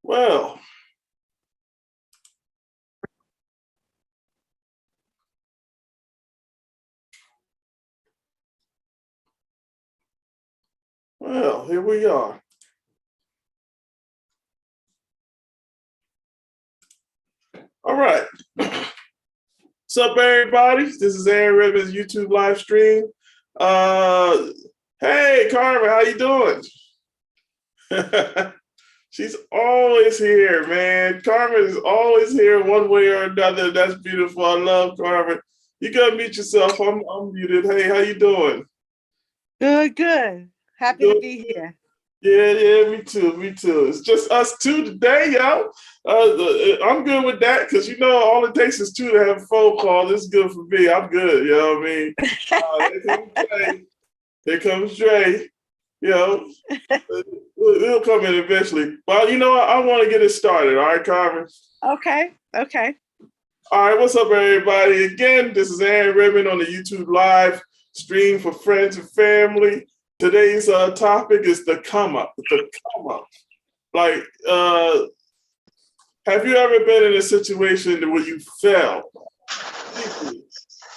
Well, here we are. All right. What's up, everybody? This is Aaron Ribbon's YouTube live stream. Hey, Carmen, how you doing? She's always here, man. Carmen is always here one way or another. That's beautiful. I love Carmen. You gotta mute yourself. I'm muted. Hey, how you doing? Good. Happy to be here. Yeah, me too. It's just us two today, y'all. I'm good with that because all it takes is two to have a phone call. This is good for me. I'm good. You know what I mean? Here comes Dre. He'll come in eventually. But I want to get it started. All right, Carmen. Okay. All right, what's up, everybody? Again, this is Aaron Ribbon on the YouTube live stream for friends and family. Today's topic is the come up. The come up. Like, have you ever been in a situation where you fell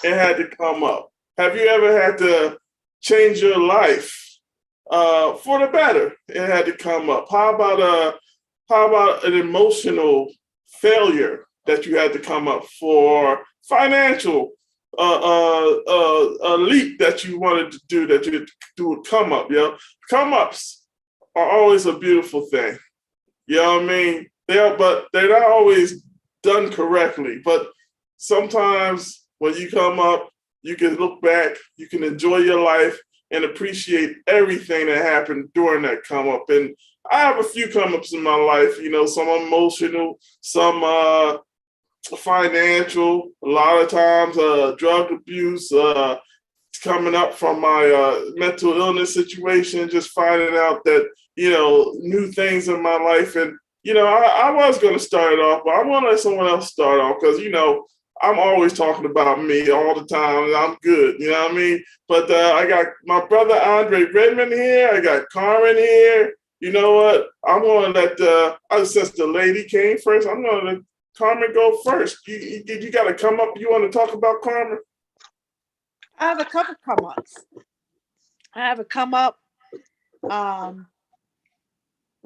and had to come up? Have you ever had to change your life for the better and had to come up? How about an emotional failure that you had to come up for? Financial a leap that you wanted to do that you do a come up, Come ups are always a beautiful thing. You know what I mean? But they're not always done correctly. But sometimes when you come up, you can look back, you can enjoy your life and appreciate everything that happened during that come up. And I have a few come ups in my life, some emotional, some financial, a lot of times drug abuse, coming up from my mental illness situation, just finding out that, new things in my life. And, I was going to start it off, but I want to let someone else start off because, I'm always talking about me all the time and I'm good, you know what I mean? But I got my brother Andre Redmond here. I got Carmen here. You know what? I'm going to let, since the lady came first, I'm going to let Carmen go first. You got to come up. You want to talk about Carmen? I have a couple come ups. I have a come up when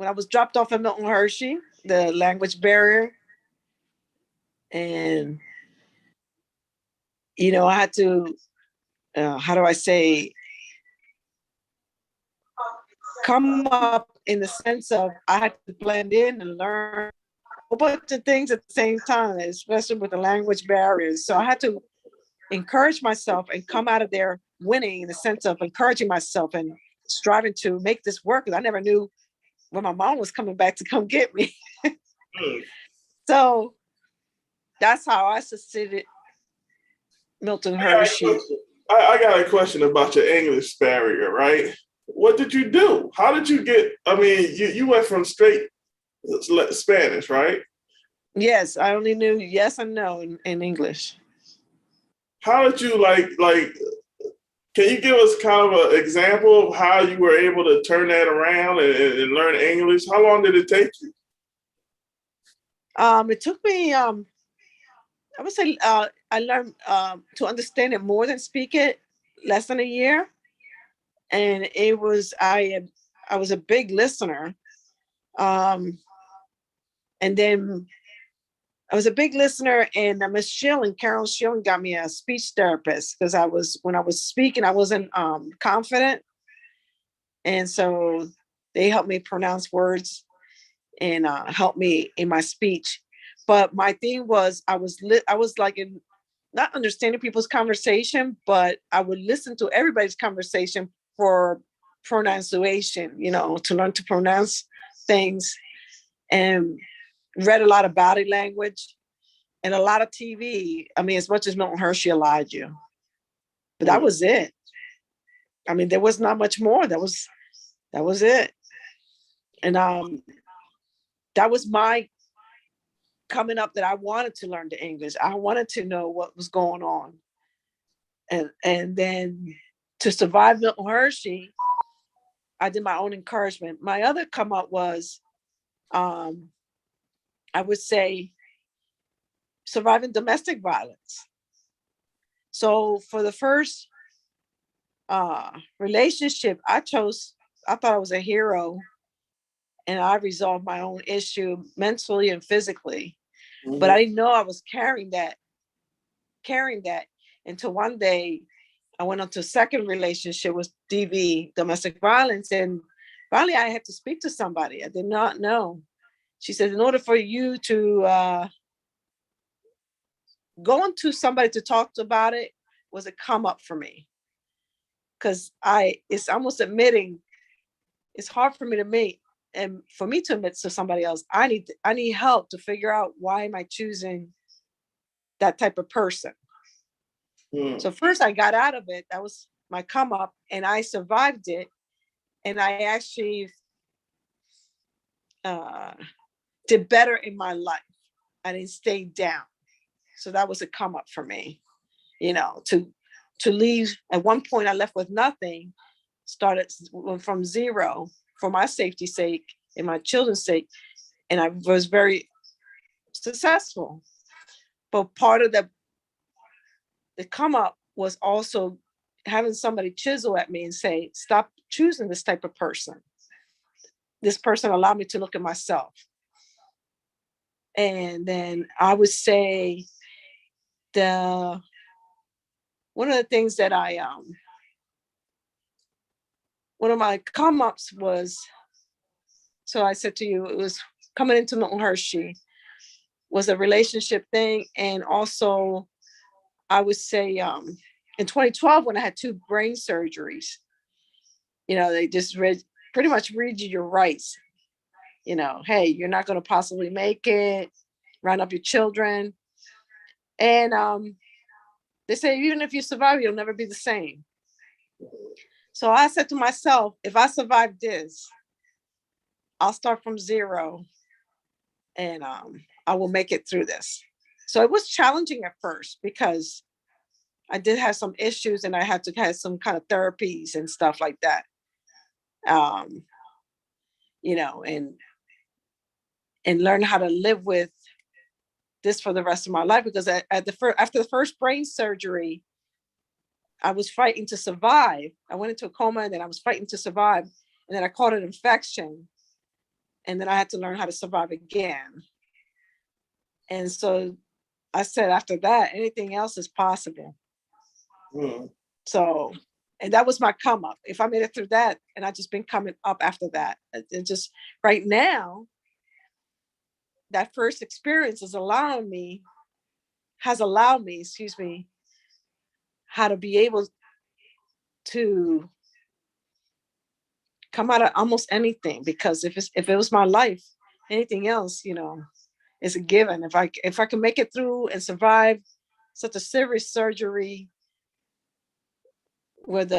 I was dropped off at Milton Hershey, the language barrier. And, I had to, how do I say, come up in the sense of I had to blend in and learn a bunch of things at the same time, especially with the language barriers. So I had to encourage myself and come out of there winning in the sense of encouraging myself and striving to make this work. Because I never knew when my mom was coming back to come get me. So that's how I succeeded Milton Hershey. I got a question about your English barrier, right? What did you do? How did you get, you went from straight Spanish, right? Yes, I only knew yes and no in English. How did you can you give us kind of an example of how you were able to turn that around and learn English? How long did it take you? It took me, I would say I learned to understand it more than speak it less than a year. And it was, I was a big listener. And then I was a big listener, and Miss Schilling, Carol Schilling, got me a speech therapist because when I was speaking, I wasn't confident. And so they helped me pronounce words and help me in my speech. But my thing was, I was like in not understanding people's conversation, but I would listen to everybody's conversation for pronunciation, to learn to pronounce things, and read a lot of body language and a lot of TV. As much as Milton Hershey allowed you, but that was it. There was not much more. That was it. And that was my coming up, that I wanted to learn the English. I wanted to know what was going on. And then to survive Milton Hershey, I did my own encouragement. My other come up was I would say surviving domestic violence. So for the first relationship, I thought I was a hero, and I resolved my own issue mentally and physically. But I didn't know I was carrying that until one day I went on to a second relationship with DV, domestic violence. And finally I had to speak to somebody I did not know. She said, in order for you to go into somebody to talk about it was a come up for me. Because it's almost admitting, it's hard for me to admit, and for me to admit to somebody else, I need help to figure out why am I choosing that type of person. So first I got out of it. That was my come up, and I survived it. And I actually did better in my life. I didn't stay down. So that was a come up for me, to leave. At one point I left with nothing, started from zero for my safety's sake and my children's sake. And I was very successful. But part of the come up was also having somebody chisel at me and say, stop choosing this type of person. This person allowed me to look at myself. And then I would say one of the things that one of my come ups was, so I said to you, it was coming into Milton Hershey was a relationship thing. And also I would say in 2012, when I had 2 brain surgeries, they just pretty much read you your rights. Hey, you're not going to possibly make it, round up your children. And they say, even if you survive, you'll never be the same. So I said to myself, if I survive this, I'll start from zero, and I will make it through this. So it was challenging at first because I did have some issues, and I had to have some kind of therapies and stuff like that. And learn how to live with this for the rest of my life, because after the first brain surgery, I was fighting to survive. I went into a coma, and then I was fighting to survive, and then I caught an infection, and then I had to learn how to survive again. And so I said, after that, anything else is possible. So, and that was my come up. If I made it through that, and I just been coming up after that, it just right now, that first experience has allowed me, how to be able to come out of almost anything. Because if it was my life, anything else, is a given. If I can make it through and survive such a serious surgery with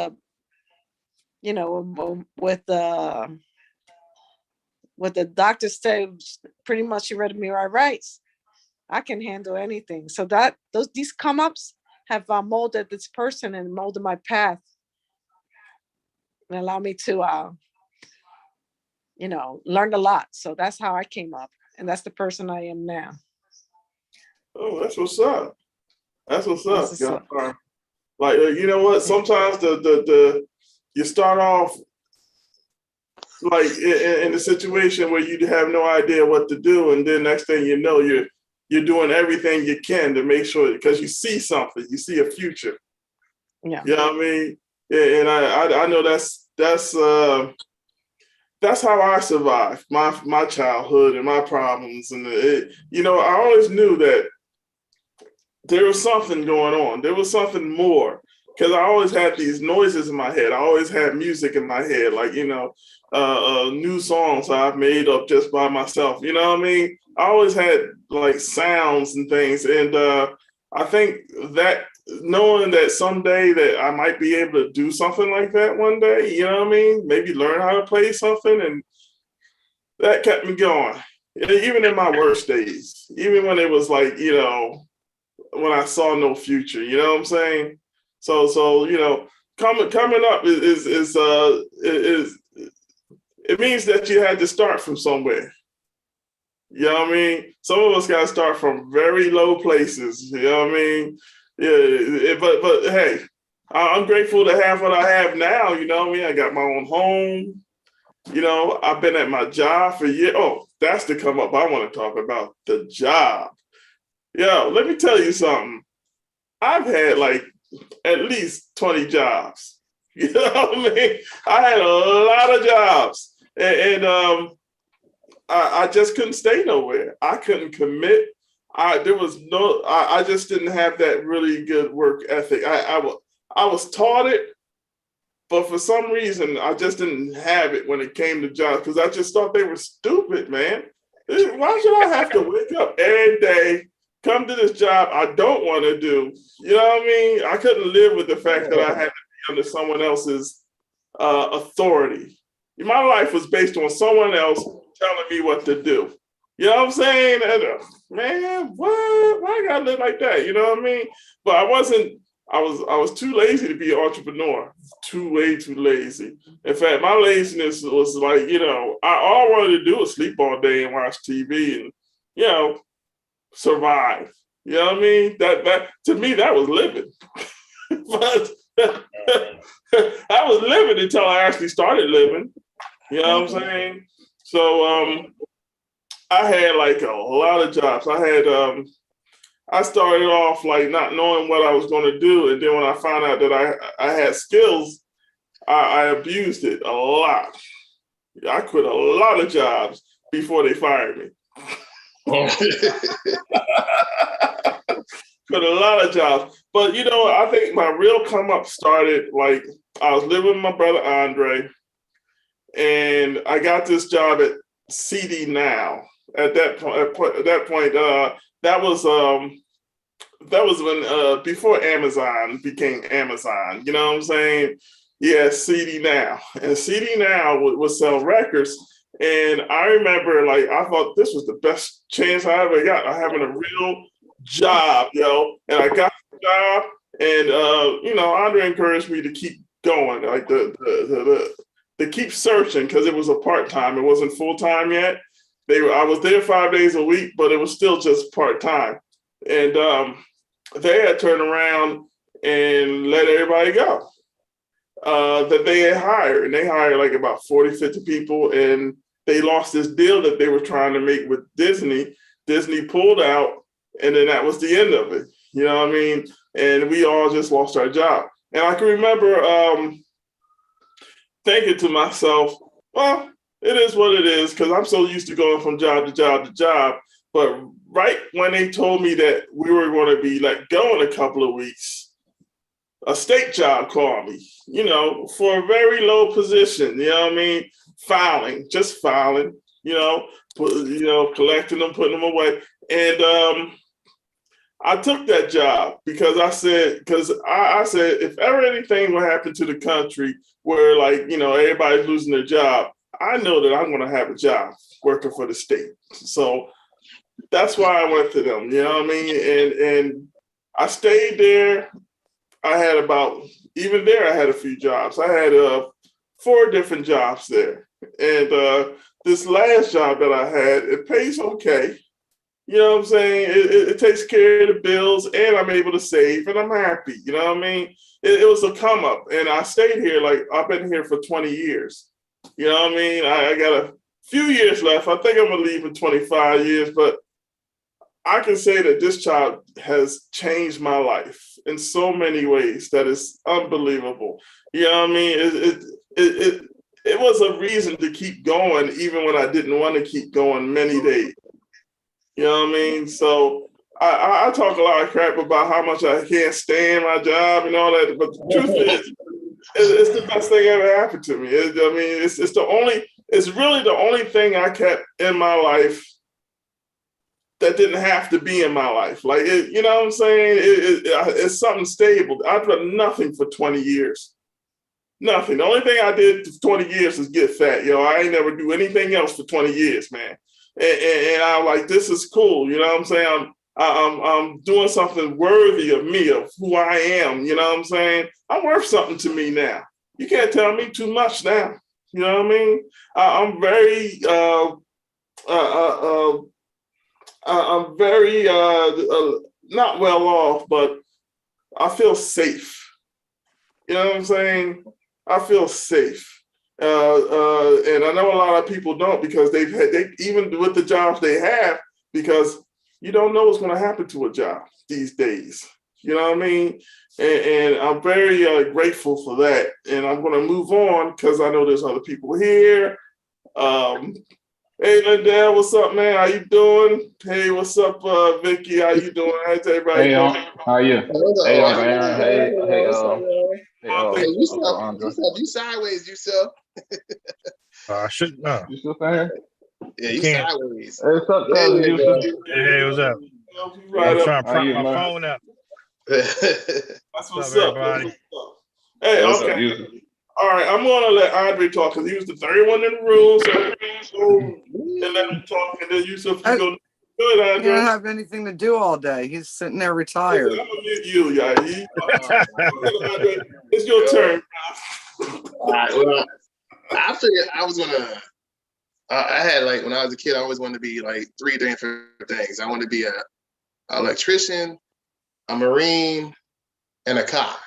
what the doctor said, pretty much she read me my rights, I can handle anything. So these come ups have molded this person and molded my path, and allow me to learn a lot. So that's how I came up, and that's the person I am now. Oh, that's what's up. That's what's up. Like, you know what? Sometimes you start off like in a situation where you have no idea what to do, and then next thing you know, you're doing everything you can to make sure, because you see something, you see a future. Yeah. You know what I mean? Yeah, and I know that's how I survived my childhood and my problems, and I always knew that there was something going on. There was something more, because I always had these noises in my head. I always had music in my head, like new songs I've made up just by myself. You know what I mean? I always had like sounds and things, and I think that knowing that someday that I might be able to do something like that one day, you know what I mean? Maybe learn how to play something, and that kept me going. Even in my worst days, even when it was like, when I saw no future, you know what I'm saying? So coming up is it means that you had to start from somewhere. You know what I mean? Some of us got to start from very low places. You know what I mean? Yeah, but hey, I'm grateful to have what I have now. You know what I mean? I got my own home. You know, I've been at my job for years. Oh, that's the come up I want to talk about, the job. Yo, let me tell you something. I've had like at least 20 jobs. You know what I mean? I had a lot of jobs. I just couldn't stay nowhere. I couldn't commit. I just didn't have that really good work ethic. I was taught it, but for some reason I just didn't have it when it came to jobs because I just thought they were stupid, man. Why should I have to wake up every day, come to this job I don't want to do? You know what I mean? I couldn't live with the fact that I had to be under someone else's authority. My life was based on someone else telling me what to do. You know what I'm saying? And, man, what? Why I gotta live like that? You know what I mean? But I wasn't. I was too lazy to be an entrepreneur. Way too lazy. In fact, my laziness was like, you know, all I wanted to do was sleep all day and watch TV and, you know, survive. You know what I mean? That to me that was living. But I was living until I actually started living. You know what I'm saying? So I had like a lot of jobs. I started off like not knowing what I was going to do, and then when I found out that I had skills, I abused it a lot. I quit a lot of jobs before they fired me. Quit a lot of jobs, but you know, I think my real come up started like I was living with my brother Andre, and I got this job at CD Now. At that point, that was when before Amazon became Amazon. You know what I'm saying? Yeah, CD Now, and CD Now would sell records. And I remember, like, I thought this was the best chance I ever got of having a real job, yo. And I got the job, and you know, Andre encouraged me to keep going, like to keep searching because it was a part time. It wasn't full time yet. I was there 5 days a week, but it was still just part time. And they had turned around and let everybody go that they had hired. And they hired like about 40, 50 people. And they lost this deal that they were trying to make with Disney. Disney pulled out, and then that was the end of it. You know what I mean? And we all just lost our job. And I can remember thinking to myself, well, it is what it is, because I'm so used to going from job to job to job. But right when they told me that we were going to be let go in a couple of weeks, a state job called me, you know, for a very low position, you know what I mean? Just filing, you know, collecting them, putting them away. And I took that job because I said, if ever anything will happen to the country where, like, you know, everybody's losing their job, I know that I'm going to have a job working for the state. So that's why I went to them, you know what I mean? And I stayed there. I had even there, I had a few jobs. I had 4 different jobs there. And this last job that I had, it pays okay. You know what I'm saying? It takes care of the bills, and I'm able to save, and I'm happy. You know what I mean? It was a come up, and I stayed here. Like, I've been here for 20 years. You know what I mean? I got a few years left. I think I'm gonna leave in 25 years, but I can say that this job has changed my life in so many ways that is unbelievable. You know what I mean? It was a reason to keep going, even when I didn't want to keep going many days. You know what I mean? So I talk a lot of crap about how much I can't stand my job and all that, but the truth is, it's the best thing ever happened to me. It's really the only thing I kept in my life that didn't have to be in my life. Like, you know what I'm saying? It's something stable. I've done nothing for 20 years. Nothing. The only thing I did for 20 years is get fat. Yo, I ain't never do anything else for 20 years, man. And I'm like, this is cool. You know what I'm saying? I'm doing something worthy of me, of who I am. You know what I'm saying? I'm worth something to me now. You can't tell me too much now. You know what I mean? I'm very I'm very not well off, but I feel safe. You know what I'm saying? I feel safe. And I know a lot of people don't because they even with the jobs they have, because you don't know what's going to happen to a job these days. You know what I mean? And I'm very grateful for that. And I'm going to move on because I know there's other people here. Um, Hey Lindell, what's up, man? How you doing? Hey, what's up, Vicky? How you doing? How's everybody Hey, doing? how are you? Hey, Uncle Aaron. Hey, Uncle Andre. you sideways, yourself. I should know. You still saying? Yeah, I you can't. sideways. Hey, what's up, There cousin you Yusuf? Hey, what's up? Right I'm up. trying to How prop you, my man? phone up. go. That's What's what's up, up. That's everybody? what's up. Hey, What's What's up? up, okay. Yusuf? All right, I'm gonna let Andre talk because he was the third one in the room. So go and let him talk, and then Yusuf, you go. Good, He Andre. don't have anything to do all day. He's sitting there I'm retired. gonna mute you, yeah. Andre, it's your Yo. turn. All right. Well, I figured I was gonna. I had like when I was a kid, I always wanted to be like three different things. I wanted to be a electrician, a marine, and a cop.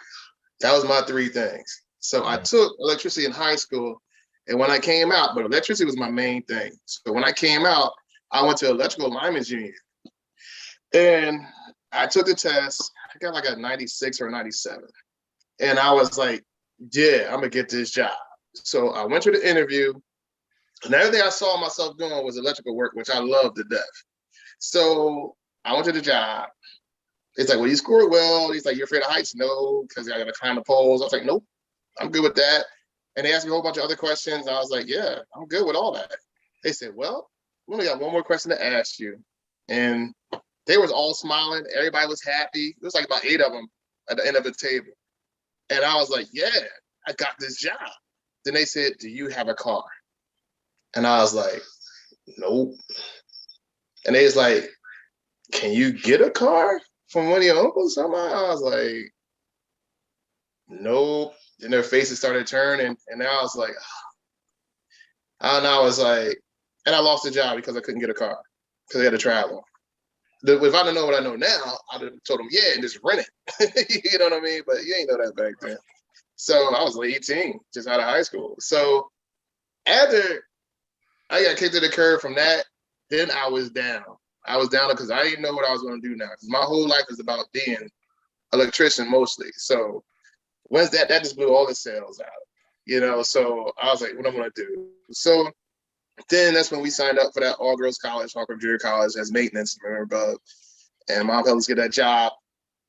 That was my three things. So I took electricity in high school, and when I came out, but electricity was my main thing. So when I came out, I went to electrical lineman's union, and I took the test. I got like a 96 or 97, and I was like, "Yeah, I'm gonna get this job." So I went to the interview, and everything I saw myself doing was electrical work, which I loved to death. So I went to the job. It's like, well, you scored well. He's like, you're afraid of heights? No, because I got to climb the poles. I was like, nope, I'm good with that. And they asked me a whole bunch of other questions. I was like, yeah, I'm good with all that. They said, well, we only got one more question to ask you. And they was all smiling. Everybody was happy. There was like about 8 of them at the end of the table. And I was like, yeah, I got this job. Then they said, do you have a car? And I was like, nope. And they was like, can you get a car from one of your uncles? Somehow I was like, nope. And their faces started turning, and now I was like, and I was like, and I lost the job because I couldn't get a car because I had to travel. If I'd known what I know now, I'd have told them, yeah, and just rent it. You know what I mean? But you ain't know that back then. So I was like 18, just out of high school. So after I got kicked to the curb from that, then I was down. I was down because I didn't know what I was going to do now. Because my whole life is about being an electrician mostly. So once that just blew all the sales out, you know. So I was like, what am I going to do? So then that's when we signed up for that all girls college, Hawthorne Junior College, as maintenance, remember, and mom helped us get that job.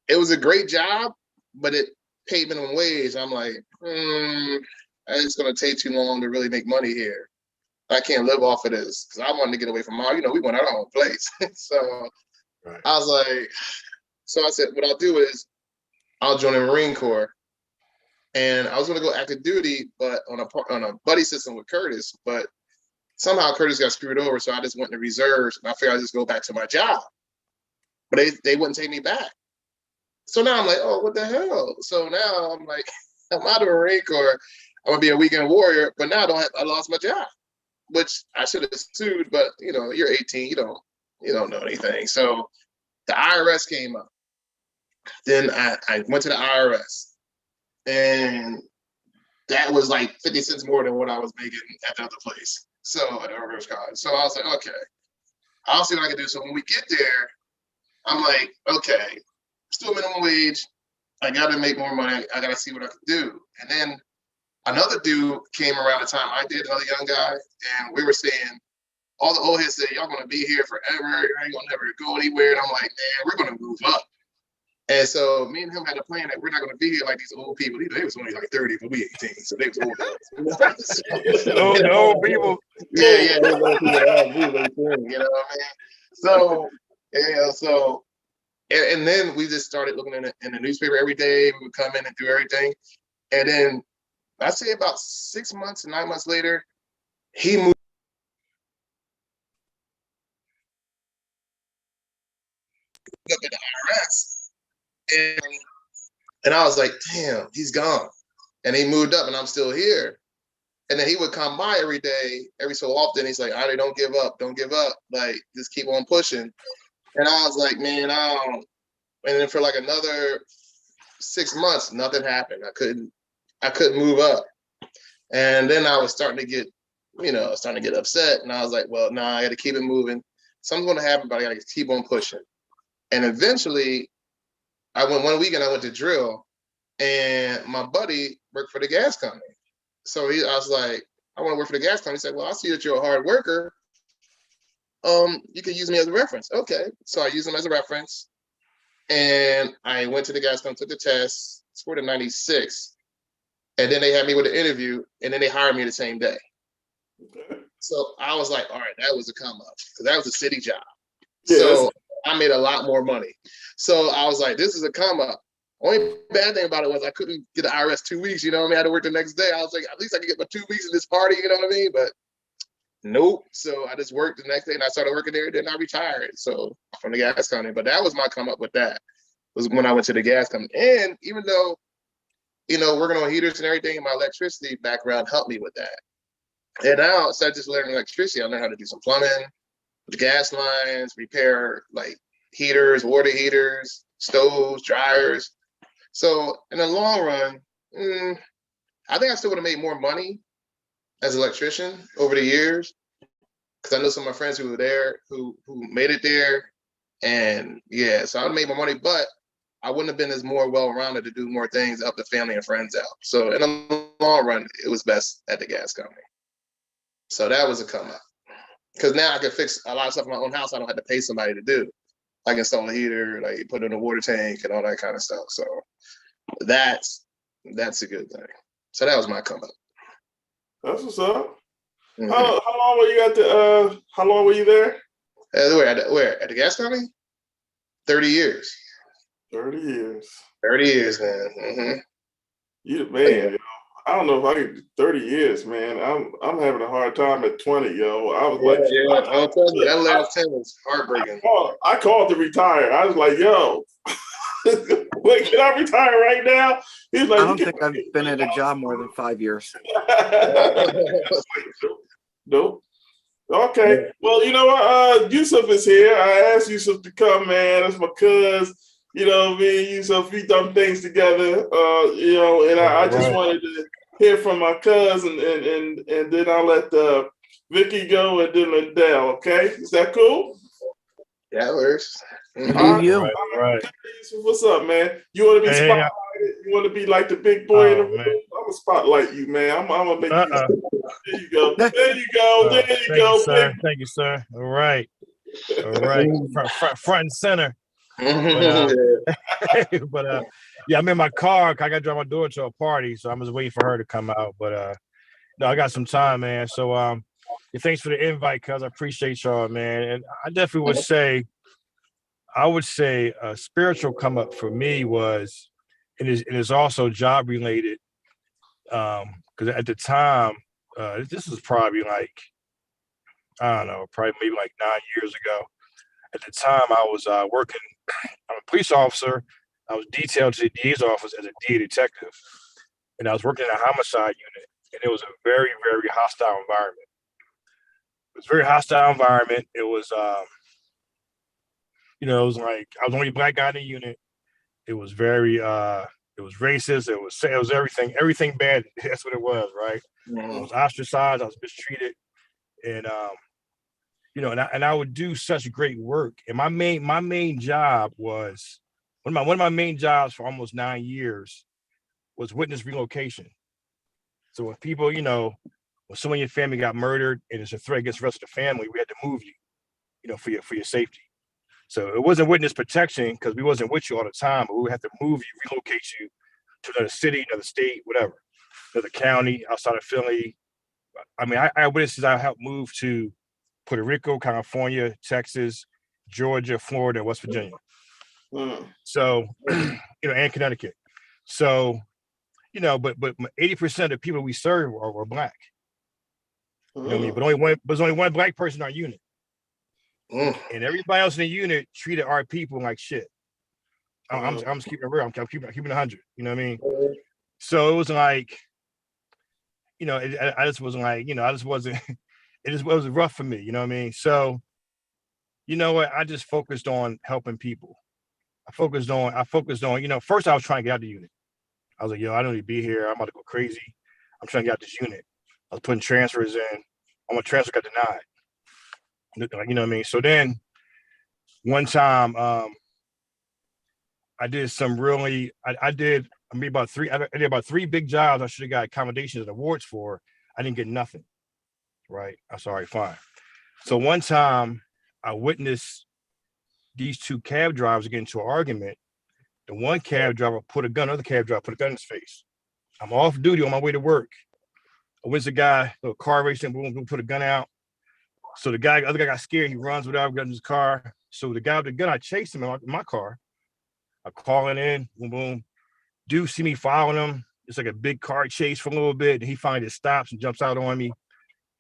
It was a great job, but it paid minimum wage. I'm like, it's going to take too long to really make money here. I can't live off of this because I wanted to get away from mom. You know, we went our own place. So right. I was like, so I said, what I'll do is I'll join the Marine Corps. And I was going to go active duty, but on a buddy system with Curtis. But somehow Curtis got screwed over, so I just went to reserves, and I figured I'd just go back to my job. But they wouldn't take me back. So now I'm like, oh, what the hell? So now I'm like, I'm out of the Marine Corps. I'm gonna be a weekend warrior, but now I lost my job, which I should have sued. But you know, you're 18, you don't know anything. So the IRS came up. Then I went to the IRS. And that was like 50 cents more than what I was making at the other place. So at the reverse college. So I was like, okay, I'll see what I can do. So when we get there, I'm like, okay, still minimum wage. I got to make more money. I got to see what I can do. And then another dude came around the time I did, another young guy, and we were saying, all the old heads said, y'all going to be here forever. You ain't going to never go anywhere. And I'm like, man, we're going to move up. And so me and him had a plan that we're not going to be here like these old people. They was only like 30, but we 18, so they was old. The old people. Yeah, they was old people. You know what I mean? So, yeah, so, and then we just started looking in the newspaper every day. We would come in and do everything. And then I'd say about 6 months, 9 months later, he moved up at the IRS. And I was like, damn, he's gone. And he moved up and I'm still here. And then he would come by every day, every so often. He's like, Ari, don't give up. Don't give up. Like, just keep on pushing. And I was like, man, I don't. And then for like another 6 months, nothing happened. I couldn't move up. And then I was starting to get, starting to get upset. And I was like, well, nah, I got to keep it moving. Something's going to happen, but I got to keep on pushing. And eventually, one weekend, I went to drill, and my buddy worked for the gas company. So I was like, I want to work for the gas company. He said, well, I see that you're a hard worker. You can use me as a reference. Okay. So I used him as a reference. And I went to the gas company, took the test, scored a 96. And then they had me with an interview, and then they hired me the same day. Okay. So I was like, all right, that was a come up, because that was a city job. Yeah, So I made a lot more money. So I was like, this is a come up. Only bad thing about it was I couldn't get the IRS 2 weeks, you know what I mean? I had to work the next day. I was like, at least I could get my 2 weeks in this party, you know what I mean? But nope. So I just worked the next day, and I started working there, then I retired. So from the gas company. But that was my come up with that, was when I went to the gas company. And even though, working on heaters and everything, and my electricity background helped me with that. And now, instead of just learning electricity, I learned how to do some plumbing, the gas lines, repair like heaters, water heaters, stoves, dryers. So in the long run, I think I still would have made more money as an electrician over the years, because I know some of my friends who were there who made it there. And yeah, so I made my money, but I wouldn't have been as more well-rounded to do more things, help the family and friends out. So in the long run, it was best at the gas company. So that was a come up, because now I can fix a lot of stuff in my own house. I don't have to pay somebody to do. I can install a heater, like put in a water tank and all that kind of stuff. So that's a good thing. So that was my come up. that's what's up. Mm-hmm. How long were you at the? How long were you there? Where at the gas company? 30 years. 30 years. 30 years, man. Mm-hmm. You man, I don't know if I could do 30 years, man. I'm having a hard time at 20, yo. I was like, I'll tell you, that last 10 was heartbreaking. I called to retire. I was like, yo, wait, can I retire right now? He's like, I don't think I've been at a job more than 5 years. Nope. Okay. Well, you know what? Yusuf is here. I asked Yusuf to come, man. That's my cuz. Me and Yusuf, we done things together. And I just wanted to hear from my cousin, and then I'll let Vicky go, and then Lindell. Okay, is that cool? Yeah, it works. You. Right. What's up, man? You want to be Hey, spotlighted? You want to be like the big boy in the Oh, room? man. I'm gonna spotlight you, man. I'm gonna make you. There you go. There you go. Oh, There you thank go. you, sir. Thank you, sir. All right. Front and center. But yeah, I'm in my car. I got to drive my daughter to a party, so I'm just waiting for her to come out. But no, I got some time, man. So yeah, thanks for the invite, cuz I appreciate y'all, man. And I definitely would say a spiritual come up for me was, and it's also job related. Because at the time, this was probably like, I don't know, probably maybe like 9 years ago. At the time, I was working. I'm a police officer. I was detailed to the DA's office as a DA detective, and I was working in a homicide unit. And it was a very, very hostile environment. It was a very hostile environment. It was, it was like I was the only black guy in the unit. It was very, it was racist. It was everything bad. That's what it was, right? I was ostracized. I was mistreated, and and I would do such great work. And my main job was one of my main jobs for almost 9 years was witness relocation. So when people, when someone in your family got murdered and it's a threat against the rest of the family, we had to move you, for your safety. So it wasn't witness protection because we wasn't with you all the time, but we would have to move you, relocate you to another city, another state, whatever, another county outside of Philly. I mean, I witnesses I helped move to Puerto Rico, California, Texas, Georgia, Florida, West Virginia. So, and Connecticut. So, but 80% of the people we serve were black. You know what I mean? But there's only one black person in our unit. And everybody else in the unit treated our people like shit. I'm just keeping it real. I'm keeping 100. You know what I mean? So it was like, I just wasn't like, I just wasn't. It was rough for me. You know what I mean? So, you know what? I just focused on helping people. I focused on, first I was trying to get out the unit. I was like, yo, I don't need to be here. I'm about to go crazy. I'm trying to get out this unit. I was putting transfers in. My transfer got denied. You know what I mean? So then one time, I did some really, I did about three big jobs I should have got accommodations and awards for. I didn't get nothing. Right. I'm sorry, fine. So one time I witnessed these two cab drivers get into an argument. The one cab driver put a gun, other cab driver put a gun in his face. I'm off duty on my way to work. I went to the guy, a car racing, boom, put a gun out. So the other guy got scared. He runs without got in his car. So the guy with the gun, I chased him in my car. I call it in, boom, boom. Dude see me following him. It's like a big car chase for a little bit. And he finally stops and jumps out on me.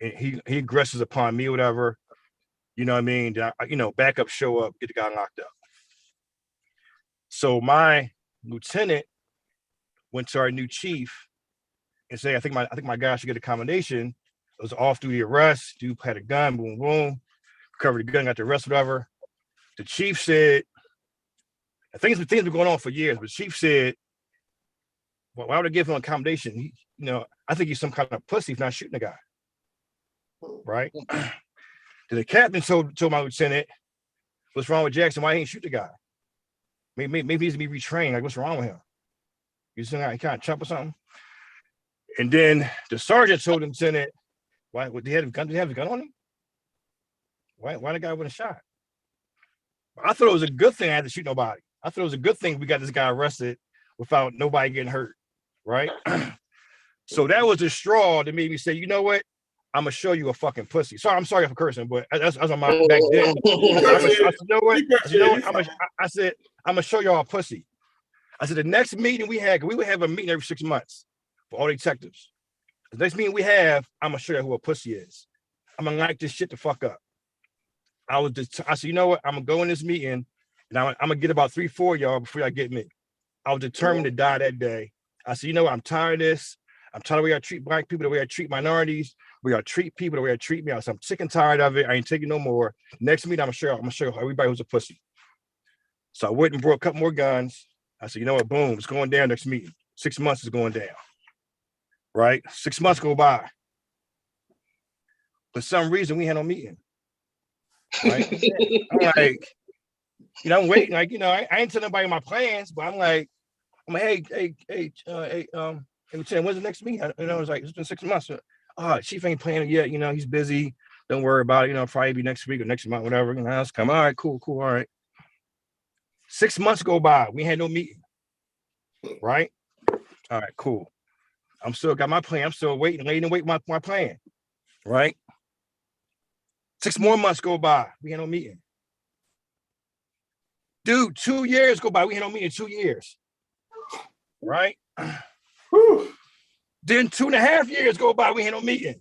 And he aggresses upon me, whatever. You know what I mean? Backup show up, get the guy locked up. So my lieutenant went to our new chief and said, I think my guy should get a commendation. It was off-duty arrest. Dude had a gun, boom, boom. Covered the gun, got the arrest, whatever. The chief said, things been going on for years, but the chief said, well, why would I give him a commendation? I think he's some kind of pussy for not shooting the guy. Right? Then the captain told my lieutenant, what's wrong with Jackson? Why he ain't shoot the guy? Maybe he needs to be retrained. Like, what's wrong with him? You see how he kind of chump or something? And then the sergeant told the lieutenant, why would he have a gun? Did he have a gun on him? Why the guy wouldn't shot? I thought it was a good thing I had to shoot nobody. I thought it was a good thing we got this guy arrested without nobody getting hurt. Right? So that was the straw that made me say, you know what? I'm gonna show you a fucking pussy. Sorry, I'm sorry for cursing, but that's on my back then. I said, I'm gonna show y'all a pussy. I said, the next meeting we would have a meeting every 6 months for all the detectives. The next meeting we have, I'm gonna show you who a pussy is. I'm gonna light this shit the fuck up. I said, you know what? I'm gonna go in this meeting and I'm gonna get about 3-4 of y'all before y'all get me. I was determined to die that day. I said, you know what? I'm tired of this. I'm tired of the way I treat black people, the way I treat minorities, the way I treat people, the way I treat me. I said, I'm sick and tired of it. I ain't taking no more. Next meeting, I'm gonna show everybody who's a pussy. So I went and brought a couple more guns. I said, you know what? Boom, it's going down next meeting. 6 months is going down. Right? 6 months go by. For some reason, we had no meeting. Right? I'm like, I'm waiting. Like, I ain't telling nobody my plans, but I'm like, hey, Lieutenant, when's the next meeting? I was like, it's been 6 months. Chief ain't planning yet. He's busy. Don't worry about it. Probably be next week or next month, whatever. Let's come. All right, cool. All right. 6 months go by. We had no meeting. Right? All right, cool. I'm still got my plan. I'm still waiting my plan. Right? 6 more months go by. We had no meeting. Dude, 2 years go by. We had no meeting 2 years. Right? Whew. Then 2.5 years go by. We had no meeting.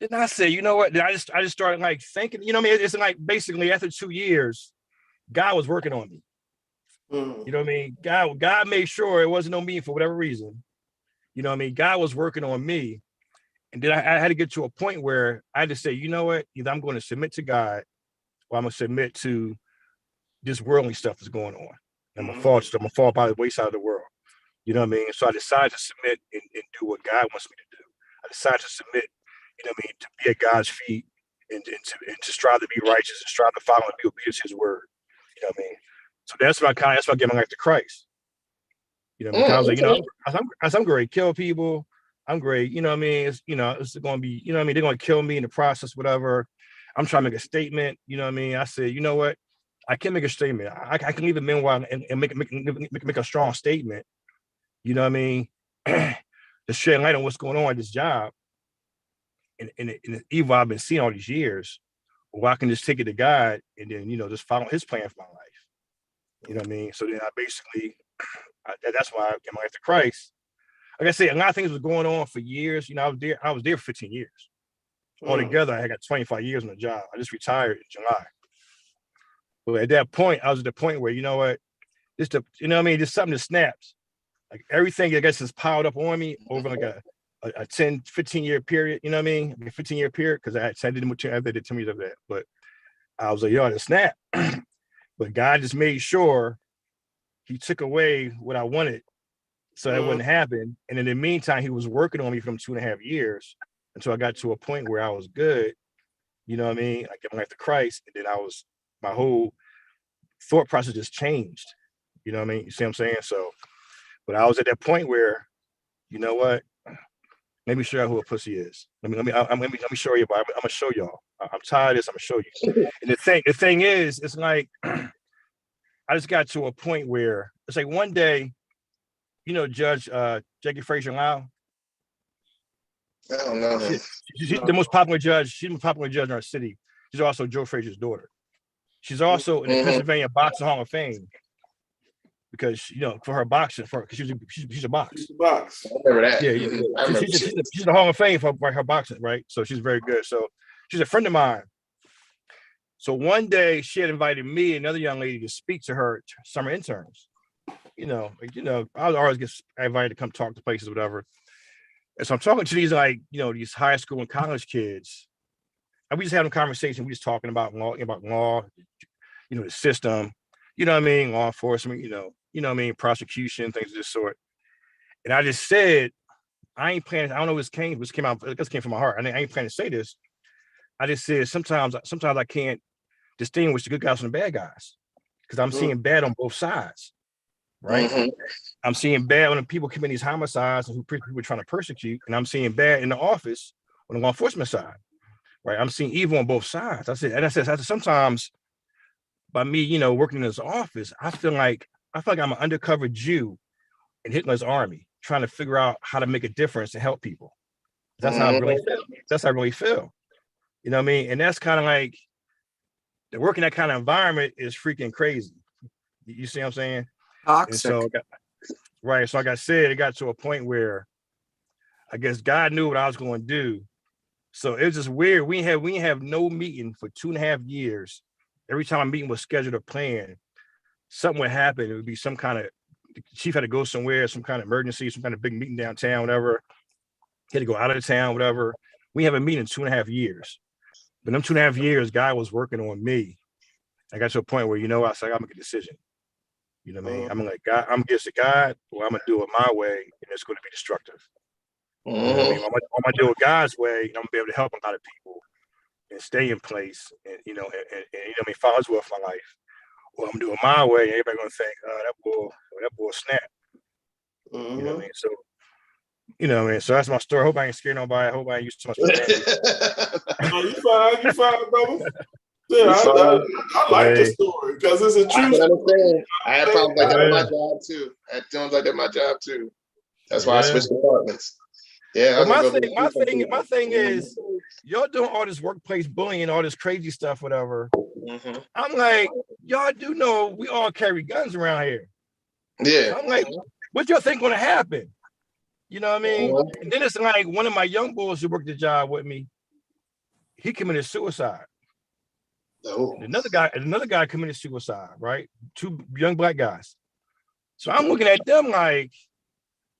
Then I said, you know what? Then I just started like thinking, it's like basically after 2 years, God was working on me. You know what I mean? God made sure it wasn't no meeting for whatever reason. You know what I mean? God was working on me. And then I had to get to a point where I had to say, you know what? Either I'm going to submit to God or I'm going to submit to this worldly stuff that's going on. I'm going to fall by the wayside of the world. You know what I mean? So I decided to submit and do what God wants me to do. I decided to submit, to be at God's feet and to strive to be righteous and strive to follow and be obedient to his word. You know what I mean? So that's why I gave my life to Christ. You know what I mean? I was like, I'm going to kill people. I'm great. You know what I mean? It's going to be, they're going to kill me in the process, whatever. I'm trying to make a statement. You know what I mean? I said, you know what? I can make a statement. I can leave a memoir and make a strong statement. You know what I mean? To shed light on what's going on at this job and the evil I've been seeing all these years. Or I can just take it to God and then, just follow his plan for my life. You know what I mean? So then I basically, that's why I gave my life to Christ. Like I said, a lot of things was going on for years. I was there for 15 years. Altogether, I got 25 years on the job. I just retired in July. But at that point, I was at the point where, just something that snaps. Like everything, I guess, is piled up on me over like a 10, 15 year period. You know what I mean? A 15-year period, because I did 10 years of that. But I was like, yo, it's snap. But God just made sure he took away what I wanted so that wouldn't happen. And in the meantime, he was working on me for them 2.5 years until I got to a point where I was good. You know what I mean? I gave my life to Christ, and then my whole thought process just changed. You know what I mean? You see what I'm saying? So, but I was at that point where, you know what? Let me show you who a pussy is. Let me show you. I'm gonna show y'all. I'm tired of this. I'm gonna show you. And the thing is, it's like I just got to a point where it's like one day, you know, Judge Jackie Frazier Lau. I don't know. She's the most popular judge. She's the most popular judge in our city. She's also Joe Frazier's daughter. She's also in the Pennsylvania Boxing Hall of Fame because, you know, for her boxing, because she's a box. Box. I remember that. Yeah. She's the Hall of Fame for her boxing, right? So she's very good. So she's a friend of mine. So one day she had invited me and another young lady to speak to her summer interns. You know, I always get invited to come talk to places, whatever. And so I'm talking to these, like, you know, these high school and college kids. And we just having a conversation. We just talking about law, you know, the system, you know what I mean? Law enforcement, you know what I mean? Prosecution, things of this sort. And I just said, I ain't planning, I don't know where this came out, this came from my heart. I ain't planning to say this. I just said, sometimes I can't distinguish the good guys from the bad guys because I'm seeing bad on both sides. Right. I'm seeing bad when people commit these homicides and who people are trying to persecute, and I'm seeing bad in the office on the law enforcement side. Right. I'm seeing evil on both sides. I said sometimes by me, you know, working in this office, I feel like I'm an undercover Jew in Hitler's army, trying to figure out how to make a difference and help people. That's how I really feel. That's how I really feel. You know what I mean? And that's kind of like the work in that kind of environment is freaking crazy. You see what I'm saying? Toxic. And so, so like I said, it got to a point where I guess God knew what I was going to do. So it was just weird. We have no meeting for 2.5 years. Every time a meeting was scheduled or planned, something would happen. It would be some kind of, the chief had to go somewhere, some kind of emergency, some kind of big meeting downtown, whatever. He had to go out of town, whatever. We have a meeting in 2.5 years. But in them 2.5 years, God was working on me. I got to a point where, you know, I said, I gotta make a decision. You know what I mean? I'm like, God, I'm against God, or I'm gonna do it my way, and it's going to be destructive. You know what I mean? I'm gonna do it God's way, and I'm gonna be able to help a lot of people and stay in place, and you know, and you know what I mean, follow his will for my life. Or I'm gonna do it my way, and everybody gonna think, that boy snap. You know what I mean? So, you know what I mean? So that's my story. I hope I ain't scared nobody. I hope I ain't used too much. No, you fine, brother. Yeah, I like the story because it's a true story. I had problems like that at my job too. I had things like that at my job too. That's why I switched departments. Yeah. My thing is, y'all doing all this workplace bullying, all this crazy stuff, whatever. I'm like, y'all do know we all carry guns around here. Yeah. So I'm like, what y'all think gonna happen? You know what I mean? And then it's like one of my young boys who worked the job with me, he committed suicide. Oh. Another guy committed suicide, right? 2 young black guys. So I'm looking at them like,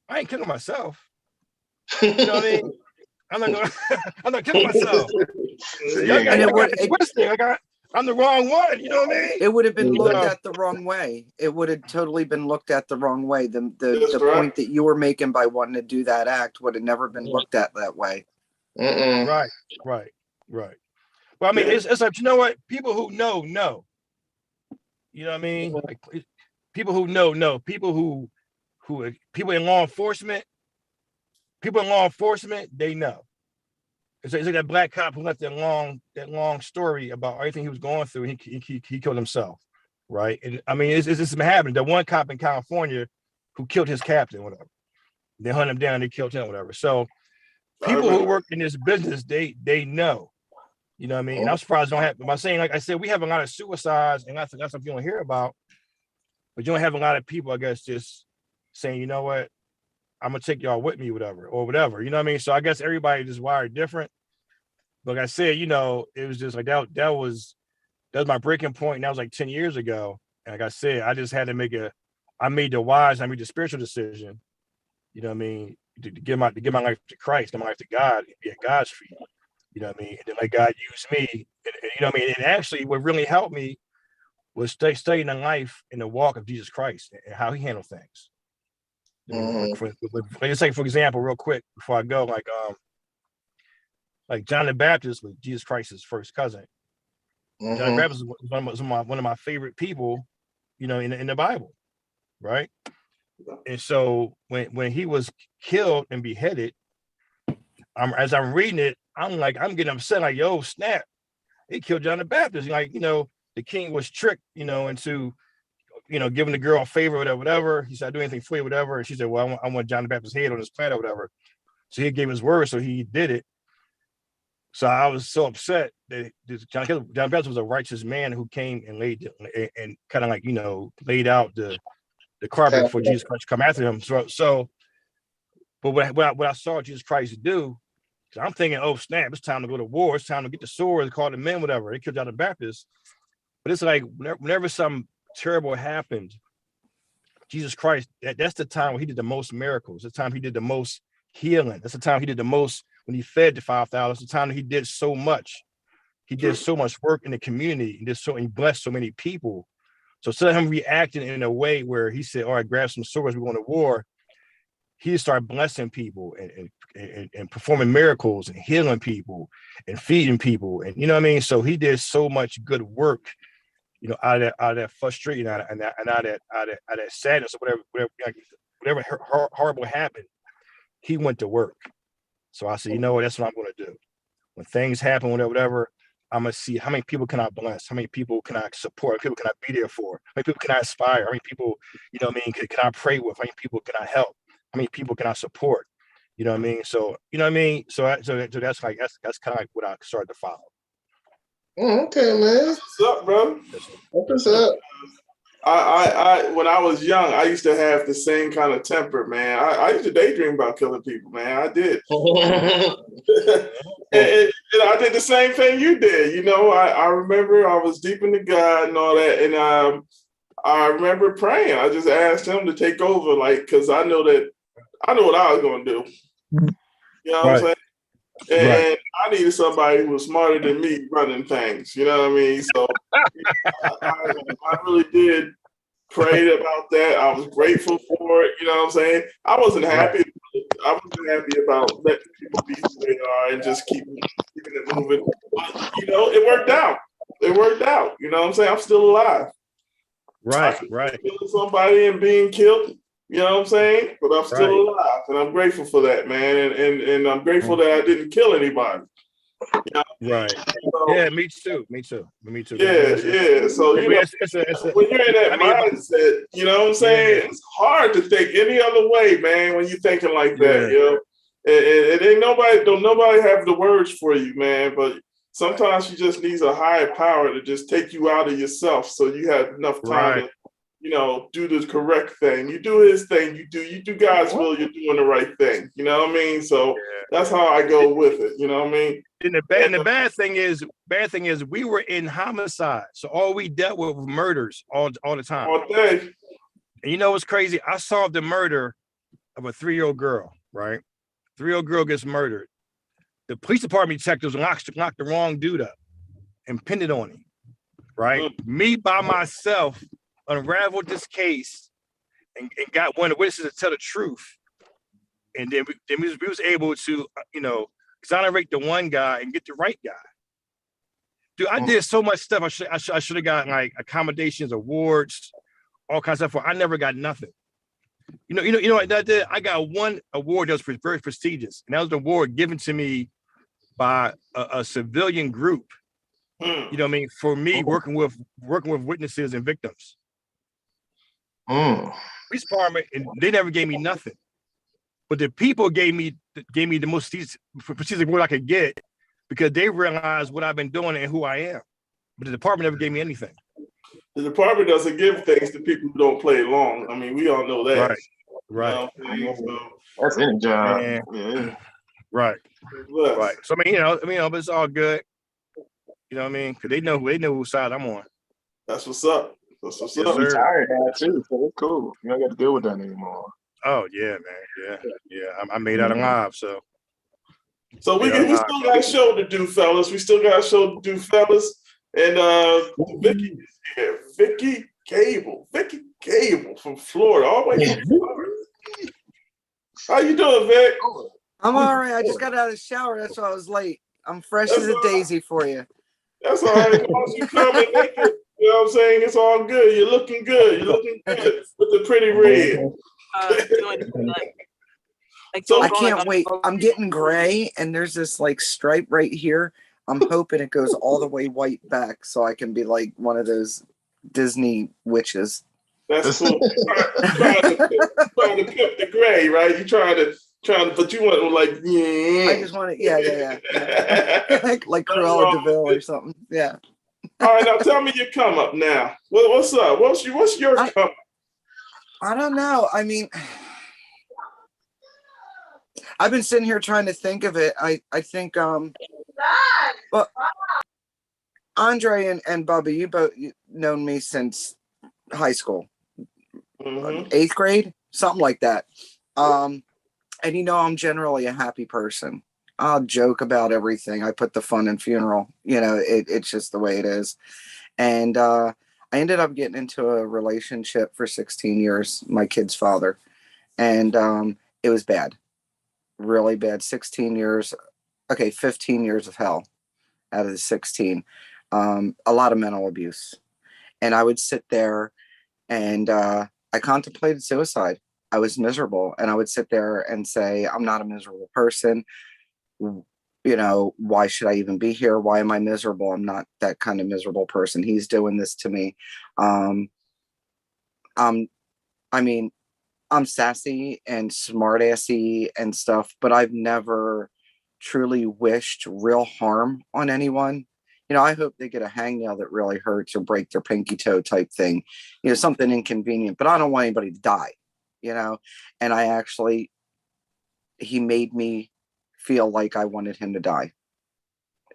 I ain't killing myself. You know what I mean? I'm not killing myself. I'm the wrong one. You know what I mean? It would have been looked at the wrong way. It would have totally been looked at the wrong way. The point that you were making by wanting to do that act would have never been looked at that way. Right. Well, I mean, it's like, you know what? People who know. You know what I mean? Like, people who know. People in law enforcement. People in law enforcement, they know. It's like that black cop who left that long story about everything he was going through. And he killed himself, right? And I mean, it's just happened. The one cop in California who killed his captain, whatever. They hunted him down and they killed him, whatever. So people who work in this business, they know. You know what I mean? And I'm surprised don't have. By saying, like I said, we have a lot of suicides, and that's something you don't hear about. But you don't have a lot of people, I guess, just saying, you know what, I'm gonna take y'all with me, whatever. You know what I mean? So I guess everybody just wired different. But like I said, you know, it was just like that was my breaking point. And that was like 10 years ago. And like I said, I just had to made the spiritual decision. You know what I mean? To give my life to Christ, give my life to God, and be at God's feet. You know what I mean? And then like God used me, and you know what I mean? And actually what really helped me was studying the life and the walk of Jesus Christ and how he handled things. Let's say, for example, real quick before I go, like John the Baptist was Jesus Christ's first cousin. John the Baptist was one of my favorite people, you know, in the Bible, right? And so when he was killed and beheaded, as I'm reading it, I'm getting upset, like, yo, snap, they killed John the Baptist. Like, you know, the king was tricked, you know, into, you know, giving the girl a favor, whatever. He said, I'll do anything for you, whatever. And she said, well, I want John the Baptist's head on this planet, whatever. So he gave his word, so he did it. So I was so upset that John the Baptist was a righteous man who came and laid and kind of like, you know, laid out the carpet for Jesus Christ to come after him. But what I saw Jesus Christ do, I'm thinking, oh snap, it's time to go to war. It's time to get the sword, call the men, whatever. They killed John the Baptist. But it's like whenever something terrible happened, Jesus Christ, that's the time when he did the most miracles. The time he did the most healing. That's the time he did the most when he fed the 5,000. It's the time that he did so much. He did so much work in the community and he blessed so many people. So instead of him reacting in a way where he said, all right, grab some swords, we're going to war, he started blessing people and performing miracles and healing people and feeding people. And you know what I mean? So he did so much good work, you know, out of that frustration and out of that sadness or whatever horrible happened, he went to work. So I said, you know what, that's what I'm going to do. When things happen, whatever, I'm going to see how many people can I bless, how many people can I support, how many people can I be there for, how many people can I inspire, how many people, you know what I mean, can I pray with, how many people can I help, how many people can I support, you know what I mean? So, you know what I mean? So that's kind of like what I started to follow. Okay, man. What's up, bro? What's up? I when I was young, I used to have the same kind of temper, man. I used to daydream about killing people, man. I did. and I did the same thing you did. You know, I remember I was deep into God and all that. And I remember praying. I just asked him to take over, like, because I know what I was going to do. You know what I'm saying? And I needed somebody who was smarter than me running things. You know what I mean? So I really did pray about that. I was grateful for it. You know what I'm saying? I wasn't happy. I wasn't happy about letting people be who they are and just keeping it moving. But, you know, it worked out. It worked out. You know what I'm saying? I'm still alive. Right. Killing somebody and being killed. You know what I'm saying? But I'm still alive, and I'm grateful for that, man. And I'm grateful that I didn't kill anybody. You know? Right. So, yeah, me too. Yeah. So you know, when you're in that mindset, you know what I'm saying? It's hard to think any other way, man. When you're thinking like that, you know, it ain't nobody have the words for you, man. But sometimes you just need a higher power to just take you out of yourself, so you have enough time to, you know, do the correct thing. You do his thing. You do God's will. You're doing the right thing. You know what I mean? So that's how I go with it. You know what I mean? And the bad thing is we were in homicide. So all we dealt with was murders all the time. All day. And you know what's crazy? I solved the murder of a 3-year-old girl, right? 3-year-old girl gets murdered. The police department detectives locked the wrong dude up and pinned it on him, right? Me by myself unraveled this case and got one of the witnesses to tell the truth. And then we was able to, you know, exonerate the one guy and get the right guy. Dude, I did so much stuff. I should have gotten like accommodations, awards, all kinds of stuff. I never got nothing. You know what I did? I got one award that was very prestigious, and that was the award given to me by a civilian group. You know what I mean? For me, working with witnesses and victims. Police department, and they never gave me nothing, but the people gave me the most prestigious award I could get because they realized what I've been doing and who I am. But the department never gave me anything. The department doesn't give things to people who don't play along. I mean, we all know that. Right. That's any job. Yeah. Right. So I mean, but it's all good. You know what I mean? Because they know whose side I'm on. That's what's up. I'm tired now too, so it's cool. You don't got to deal with that anymore. Oh yeah, man. Yeah. I made that alive. So So we still got a show to do, fellas. We still got a show to do, fellas. And Vicky is here. Vicky Gable from Florida, all the way from Florida. How you doing, Vic? I'm all right. I just got out of the shower. That's why I was late. I'm fresh as a daisy for you. That's all right. As long as you come and make it, you know what I'm saying? It's all good. You're looking good. You're looking good with the pretty red. So I can't wait. I'm getting gray, and there's this like stripe right here. I'm hoping it goes all the way white back, so I can be like one of those Disney witches. That's cool. Trying to pimp the gray, right? You trying to, but you want like, I just want it. Yeah. Like Cruella DeVille or something. Yeah. All right, now tell me your come up now. What's up? What's your come up? I don't know. I mean, I've been sitting here trying to think of it. I think well, Andre and Bubba, you both known me since high school. 8th grade, something like that. And you know, I'm generally a happy person. I'll joke about everything. I put the fun in funeral. You know, it's just the way it is. And I ended up getting into a relationship for 16 years, my kid's father. And it was bad. Really bad. 16 years. Okay, 15 years of hell out of the 16. A lot of mental abuse. And I would sit there and I contemplated suicide. I was miserable, and I would sit there and say, I'm not a miserable person. You know, why should I even be here? Why am I miserable? I'm not that kind of miserable person. He's doing this to me. I mean, I'm sassy and smartassy and stuff, but I've never truly wished real harm on anyone. You know, I hope they get a hangnail that really hurts or break their pinky toe type thing, you know, something inconvenient, but I don't want anybody to die, you know? And he made me feel like I wanted him to die.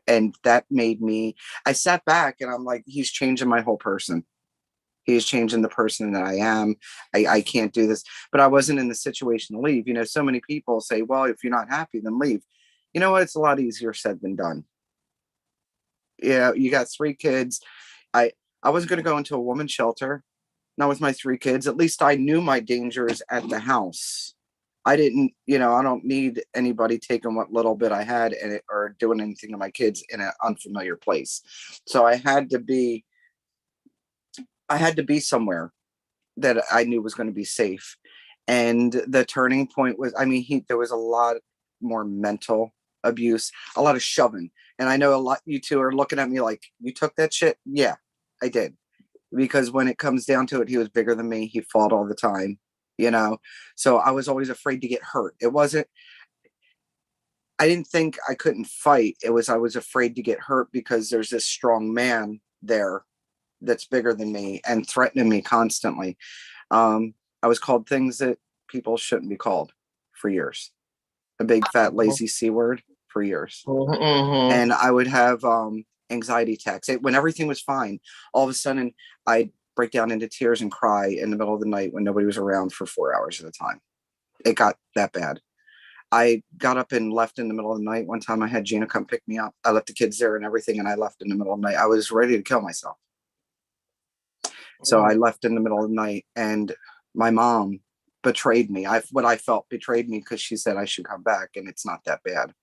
And that made me, I sat back and I'm like, he's changing my whole person. He's changing the person that I am. I can't do this, but I wasn't in the situation to leave. You know, so many people say, well, if you're not happy, then leave. You know what? It's a lot easier said than done. Yeah, you got 3 kids. I wasn't going to go into a woman's shelter, not with my 3 kids. At least I knew my dangers at the house. I didn't, you know, I don't need anybody taking what little bit I had or doing anything to my kids in an unfamiliar place. So I had to be somewhere that I knew was going to be safe. And the turning point was, I mean, there was a lot more mental abuse, a lot of shoving. And I know a lot, you two are looking at me like, you took that shit? Yeah, I did. Because when it comes down to it, he was bigger than me. He fought all the time, you know? So I was always afraid to get hurt. I didn't think I couldn't fight. I was afraid to get hurt because there's this strong man there that's bigger than me and threatening me constantly. I was called things that people shouldn't be called for years. A big fat lazy C word for years. And I would have anxiety attacks. When everything was fine, all of a sudden I'd break down into tears and cry in the middle of the night when nobody was around for 4 hours at a time. It got that bad. I got up and left in the middle of the night. One time I had Gina come pick me up. I left the kids there and everything, and I left in the middle of the night. I was ready to kill myself. So I left in the middle of the night, and my mom betrayed me. What I felt betrayed me because she said I should come back, and it's not that bad.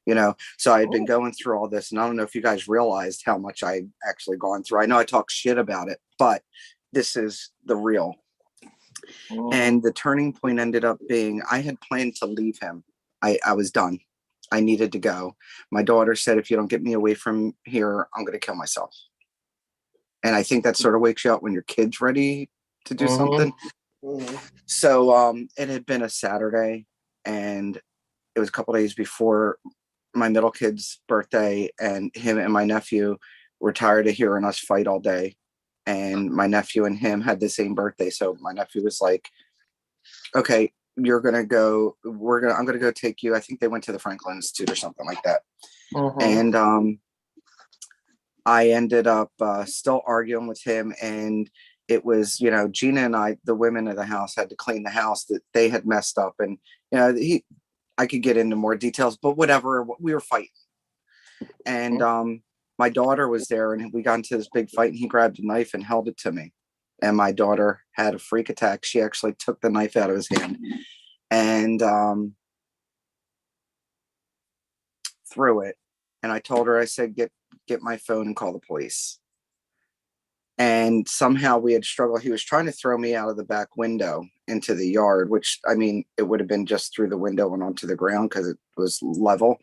You know, so I had been going through all this, and I don't know if you guys realized how much I'd actually gone through. I know I talk shit about it, but this is the real. And the turning point ended up being, I had planned to leave him. I was done. I needed to go. My daughter said, if you don't get me away from here, I'm going to kill myself. And I think that sort of wakes you up when your kid's ready to do something. So it had been a Saturday, and it was a couple days before my middle kid's birthday, and him and my nephew were tired of hearing us fight all day. And my nephew and him had the same birthday. So my nephew was like, okay, you're going to go, I'm going to go take you. I think they went to the Franklin Institute or something like that. And I ended up still arguing with him. And it was, you know, Gina and I, the women of the house, had to clean the house that they had messed up. And, you know, I could get into more details, but whatever, we were fighting. And my daughter was there, and we got into this big fight, and he grabbed a knife and held it to me. And my daughter had a freak attack. She actually took the knife out of his hand and threw it. And I told her, I said, get my phone and call the police. And somehow we had struggled. He was trying to throw me out of the back window into the yard, which, I mean, it would have been just through the window and onto the ground because it was level.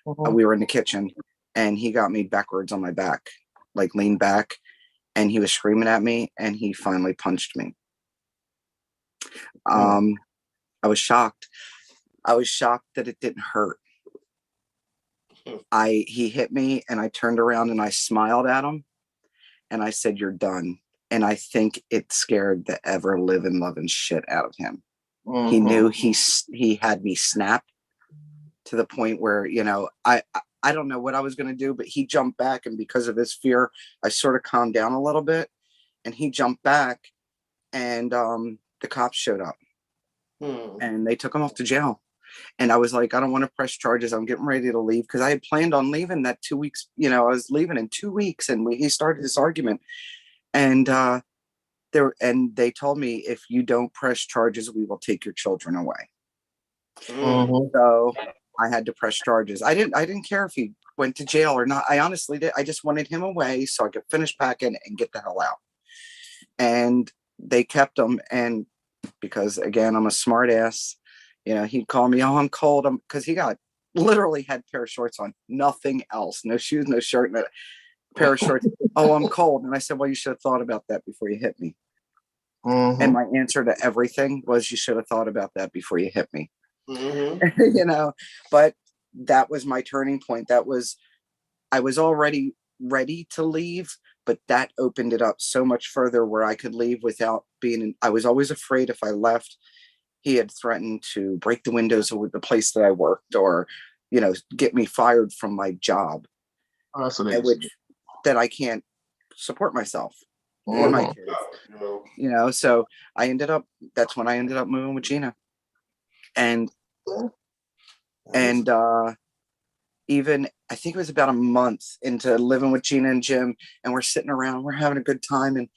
We were in the kitchen, and he got me backwards on my back, like leaned back, and he was screaming at me, and he finally punched me. I was shocked. I was shocked that it didn't hurt. He hit me, and I turned around and I smiled at him, and I said, "You're done." And I think it scared the ever living loving shit out of him. He knew he had me snap to the point where, you know, I don't know what I was going to do, but he jumped back, and because of his fear, I sort of calmed down a little bit, and he jumped back, and the cops showed up and they took him off to jail. And I was like, I don't want to press charges. I'm getting ready to leave because I had planned on leaving that 2 weeks. You know, I was leaving in 2 weeks, and he started this argument, and they told me, if you don't press charges, we will take your children away. So I had to press charges. I didn't care if he went to jail or not. I honestly did. I just wanted him away so I could finish packing and get the hell out. And they kept him. And because, again, I'm a smart ass, you know, he'd call me, "Oh, I'm cold." Because he literally had a pair of shorts on, nothing else, no shoes, no shirt, and a pair of shorts. "Oh, I'm cold." And I said, "Well, you should have thought about that before you hit me." And my answer to everything was, "You should have thought about that before you hit me." You know, but that was my turning point. I was already ready to leave, but that opened it up so much further where I could leave without I was always afraid if I left, he had threatened to break the windows of the place that I worked, or, you know, get me fired from my job, that I can't support myself or my kids, you know. So that's when I ended up moving with Gina. And even I think it was about a month into living with Gina and Jim, and we're sitting around, we're having a good time,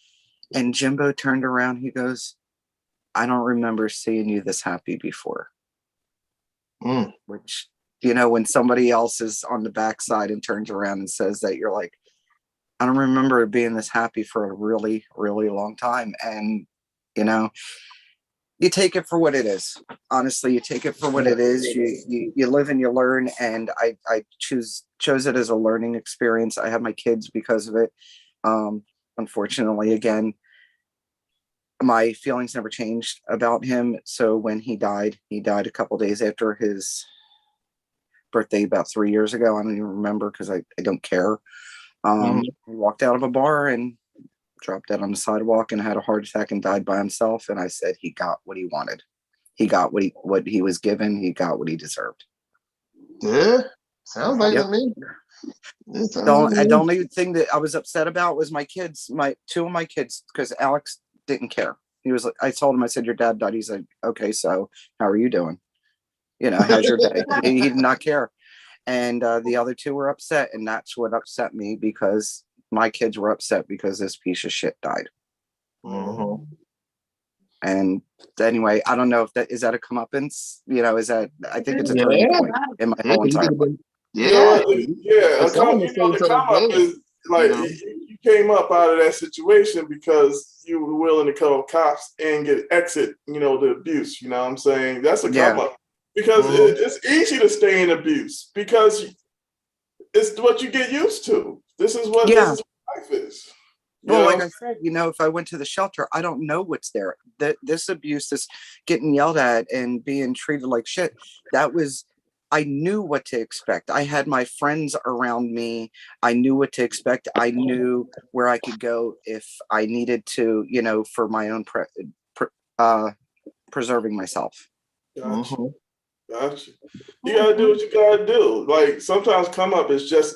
and Jimbo turned around, he goes, "I don't remember seeing you this happy before." Which, you know, when somebody else is on the backside and turns around and says that, you're like, I don't remember being this happy for a really, really long time. And, you know, you take it for what it is. Honestly, you take it for what it is. You live and you learn. And I chose it as a learning experience. I had my kids because of it. Unfortunately, again, my feelings never changed about him. So when he died a couple days after his birthday, about 3 years ago. I don't even remember because I don't care. He walked out of a bar and dropped dead on the sidewalk and had a heart attack and died by himself. And I said, he got what he wanted. He got what he was given. He got what he deserved. Yeah, sounds like to me. The only thing that I was upset about was my kids, two of my kids, because Alex didn't care. He was like, I told him, I said, your dad died. He's like, okay, so how are you doing? You know, how's your day? He did not care. And the other two were upset. And that's what upset me, because my kids were upset because this piece of shit died. And anyway, I don't know if that is that a comeuppance, you know, is that, I think it's a turning point in my whole entire life. The come up is like, you came up out of that situation because you were willing to call cops and get exit, you know, the abuse. You know what I'm saying? That's a come up, because it's easy to stay in abuse because it's what you get used to. This is what life is. Well, like I said, you know, if I went to the shelter, I don't know what's there. This abuse, this getting yelled at and being treated like shit, I knew what to expect. I had my friends around me. I knew what to expect. I knew where I could go if I needed to, you know, for my own preserving myself. Gotcha. You gotta do what you gotta do. Like, sometimes come up is just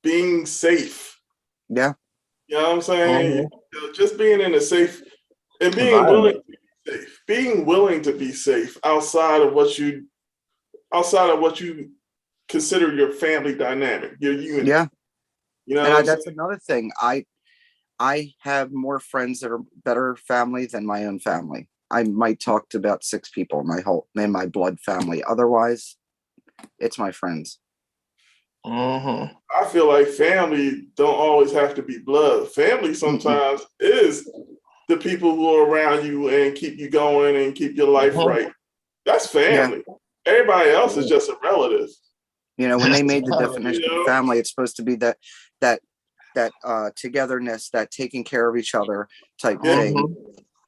being safe. Yeah. You know what I'm saying? You know, just being in a safe and being willing to be safe. Being willing to be safe outside of what you outside of what you consider your family dynamic, your unit. Yeah. You know, And what I'm that's saying? another thing. I have more friends that are better family than my own family. I might talk to about 6 people in my blood family. Otherwise, it's my friends. I feel like family don't always have to be blood. Family sometimes is the people who are around you and keep you going and keep your life right. That's family. Everybody else is just a relative. You know, when they made the You definition know? of family, it's supposed to be that togetherness, that taking care of each other type thing.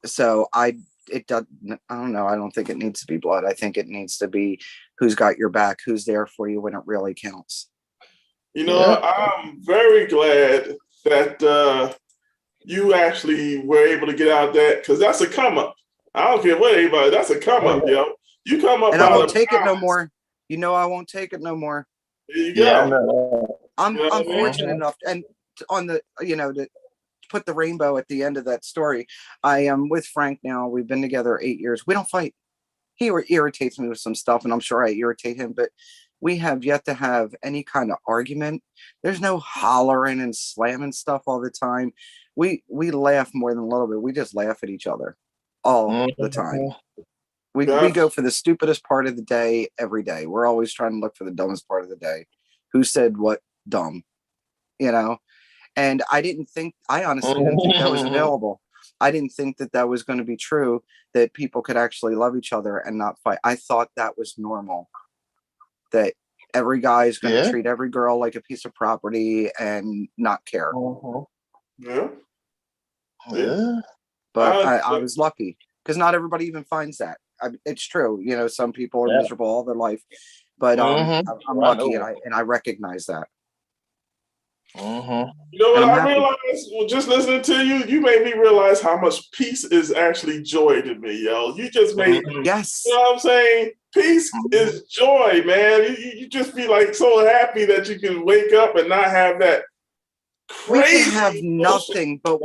So I don't know. I don't think it needs to be blood. I think it needs to be who's got your back, who's there for you when it really counts. You know, I'm very glad that you actually were able to get out of that, because that's a come up. I don't care what anybody, that's a come up, yo. You come up And I out won't of take it no bounds. more. You know, I won't take it no more. There you Yeah, I go. know. I'm You know what I mean? fortunate enough, and on the to put the rainbow at the end of that story, I am with Frank now. We've been together 8 years. We don't fight. He irritates me with some stuff, and I'm sure I irritate him, but we have yet to have any kind of argument. There's no hollering and slamming stuff all the time. We laugh more than a little bit. We just laugh at each other all the time. We go for the stupidest part of the day every day. We're always trying to look for the dumbest part of the day. Who said what dumb? You know? And I honestly didn't think that was available. I didn't think that was going to be true, that people could actually love each other and not fight. I thought that was normal, that every guy is going to treat every girl like a piece of property and not care. Yeah. But I was lucky, because not everybody even finds that. It's true. You know, some people are miserable all their life, but I'm lucky, and I recognize that. You know what I realized? Well, just listening to you, you made me realize how much peace is actually joy to me, yo. You just made, yes. You know what I'm saying? Peace is joy, man. You just be like so happy that you can wake up and not have that crazy. We can have nothing, but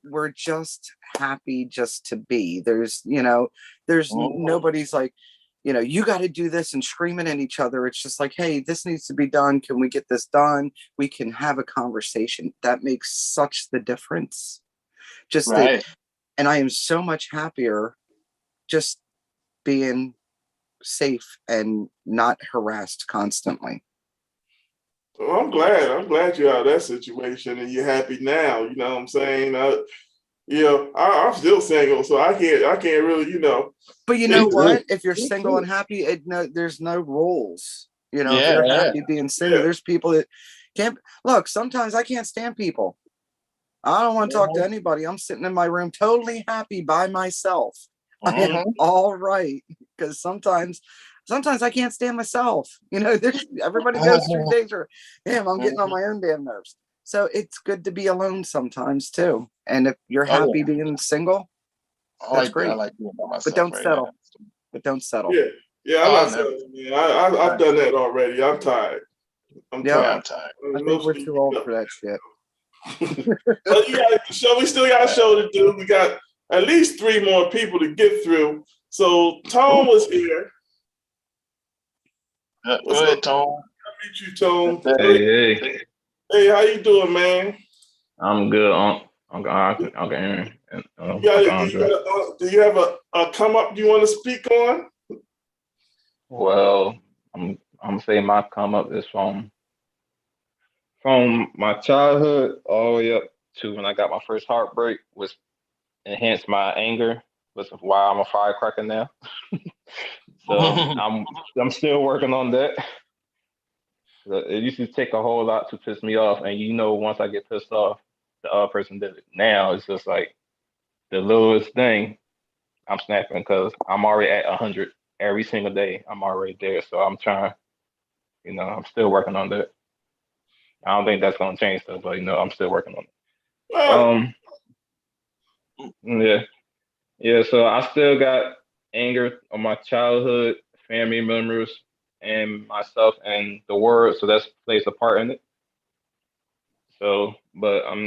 we're just happy just to be. There's nobody's like, you got to do this and screaming at each other. It's just like, hey, this needs to be done. Can we get this done? We can have a conversation. That makes such the difference. And I am so much happier just being safe and not harassed constantly. Well, I'm glad you're out of that situation and you're happy now. You know what I'm saying? I'm still single, so I can't really, But you know what? If you're single and happy, there's no rules. If you're happy being single, there's people that can't look. Sometimes I can't stand people. I don't want to talk to anybody. I'm sitting in my room totally happy by myself. I am all right, because sometimes I can't stand myself. Everybody goes through days where, damn, I'm getting on my own damn nerves. So it's good to be alone sometimes too. And if you're happy being single, that's great. I like being by myself, but don't settle. But don't settle. Yeah, I'm not settling, man. I've done that already. I'm tired. I'm tired. I think we're too old for that shit. But we still got a show to do. We got at least 3 more people to get through. So Tone was here. Go ahead, Tone. I meet you, Tone. Hey. Hey, how you doing, man? I'm good. Okay. Do you have a come up you want to speak on? Well, I'm saying my come up is from my childhood all the way up to when I got my first heartbreak, was enhanced my anger, was why I'm a firecracker now. So I'm still working on that. It used to take a whole lot to piss me off, and once I get pissed off, the other person did it. Now it's just like the littlest thing, I'm snapping, because I'm already at 100 every single day. I'm already there, so I'm trying. I'm still working on that. I don't think that's gonna change though, but I'm still working on it. Yeah. So I still got anger on my childhood, family members, and myself and the world. So that plays a part in it. So, but I'm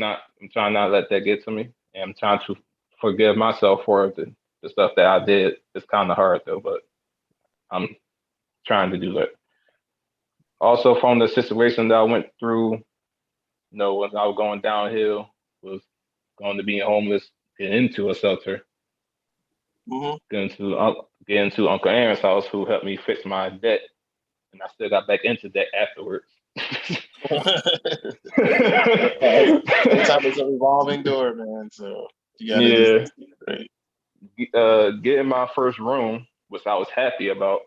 trying not to let that get to me. And I'm trying to forgive myself for the stuff that I did. It's kind of hard though, but I'm trying to do that. Also, from the situation that I went through, when I was going downhill, was going to being homeless, get into a shelter, get into Uncle Aaron's house, who helped me fix my debt, and I still got back into debt afterwards. Sometimes it's a revolving door, man. So you gotta getting my first room, which I was happy about.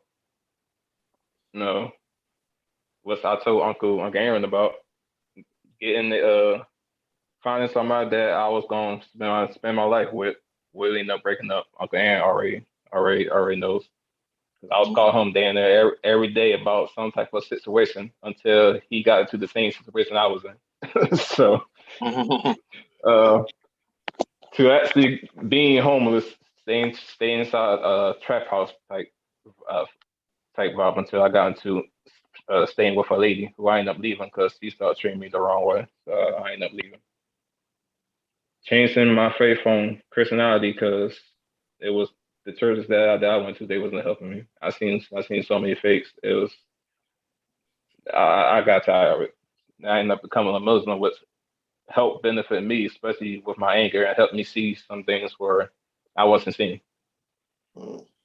Which I told Uncle Aaron about. Getting the finding somebody that I was going to spend my life with. Will end up breaking up. Uncle Aaron already knows. I was calling him day and there every day about some type of situation until he got into the same situation I was in. So, to actually being homeless, staying inside a trap house type vibe until I got into staying with a lady who I ended up leaving because she started treating me the wrong way. So I ended up leaving. Changing my faith on Christianity because it was the churches that I went to, they wasn't helping me. I seen so many fakes. It was I got tired of it. I ended up becoming a Muslim, which helped benefit me, especially with my anger, and helped me see some things where I wasn't seeing.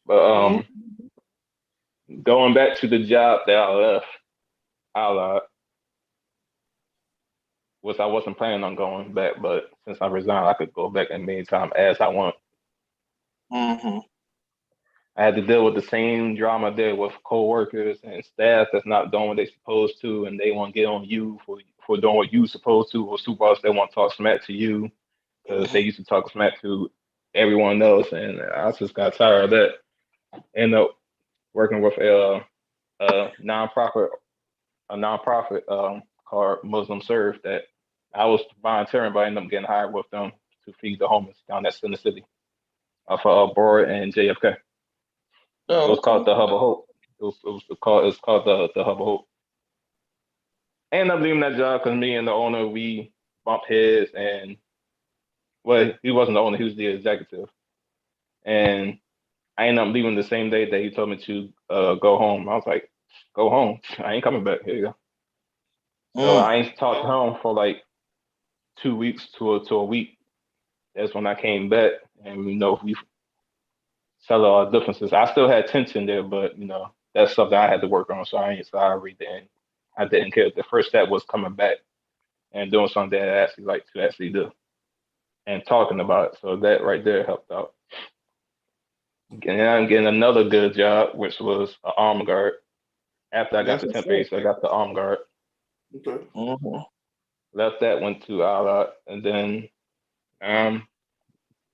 But going back to the job that I left, which I wasn't planning on going back, but since I resigned, I could go back at any time as I want. I had to deal with the same drama there with coworkers and staff that's not doing what they're supposed to, and they want to get on you for doing what you're supposed to, or supervisors they want to talk smack to you because they used to talk smack to everyone else, and I just got tired of that. Ended up working with a nonprofit called Muslim Serve that I was volunteering, but I ended up getting hired with them to feed the homeless down at Center City for Broad and JFK. It was called the Hub of Hope. It was called the Hub of Hope. I ended up leaving that job because me and the owner, we bumped heads, and he wasn't the owner, he was the executive. And I ended up leaving the same day that he told me to go home. I was like, go home. I ain't coming back. Here you go. So I ain't talked to him for like 2 weeks to a week. That's when I came back, and we settled our differences. I still had tension there, but that's something I had to work on. So I didn't care. The first step was coming back and doing something that I actually like to actually do and talking about it. So that right there helped out. And I'm getting another good job, which was an armed guard. After I got the temp base, I got the armed guard. Okay. Left that, went to Allied, and then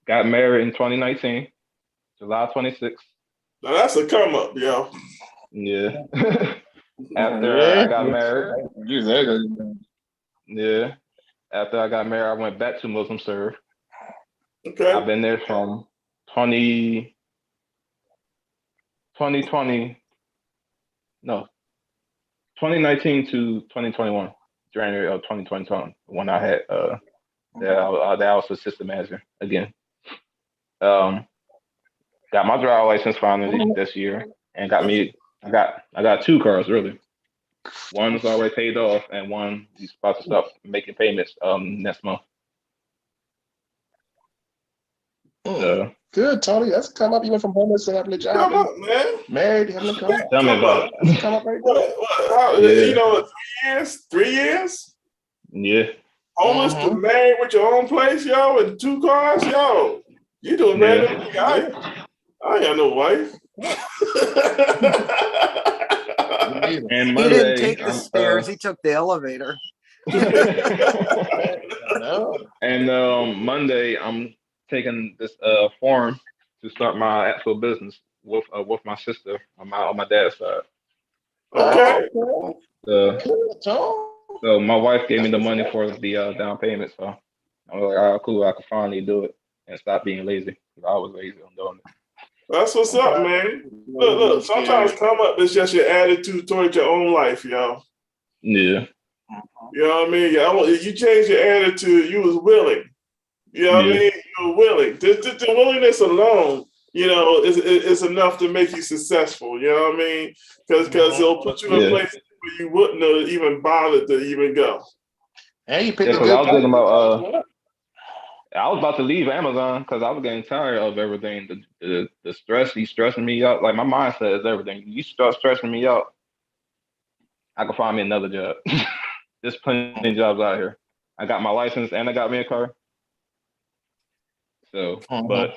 got married in 2019, July 26th. Now that's a come up, yo. Yeah. After I got married. Yeah. After I got married, I went back to Muslim Serve. Okay. I've been there from 2019 to 2021, January of 2021, when I had that I was assistant manager again. Got my driver license finally this year, and I got 2 cars really. One is already paid off, and one is about to start making payments next month. Good, Tony. That's come up. You went from homeless to having a job. Come up, man. Married, having a come up. Tell me about it. That's come up right there. How, Yeah. 3 years? Yeah. Homeless to married with your own place, yo, and 2 cars, yo. You doing better than me. I ain't got no wife. And He Monday, didn't take the stairs, he took the elevator. And Monday, I'm taking this form to start my actual business with my sister on my dad's side. Okay. So my wife gave me the money for the down payment. So I'm like, all right, cool. I can finally do it and stop being lazy. I was lazy on doing it. That's what's up, man. Look. Sometimes come up is just your attitude towards your own life, yo. Yeah. You know what I mean? You changed your attitude. You was willing. You know what I mean? You were willing. The willingness alone, it's enough to make you successful. You know what I mean? Because it'll put you in Yeah. places where you wouldn't have even bothered to even go. And you Yeah, picked a 'cause good I was thinking about company. I was about to leave Amazon because I was getting tired of everything. The stress, he's stressing me out. Like my mindset is everything. You start stressing me out, I can find me another job. There's plenty of jobs out here. I got my license and I got me a car. So, but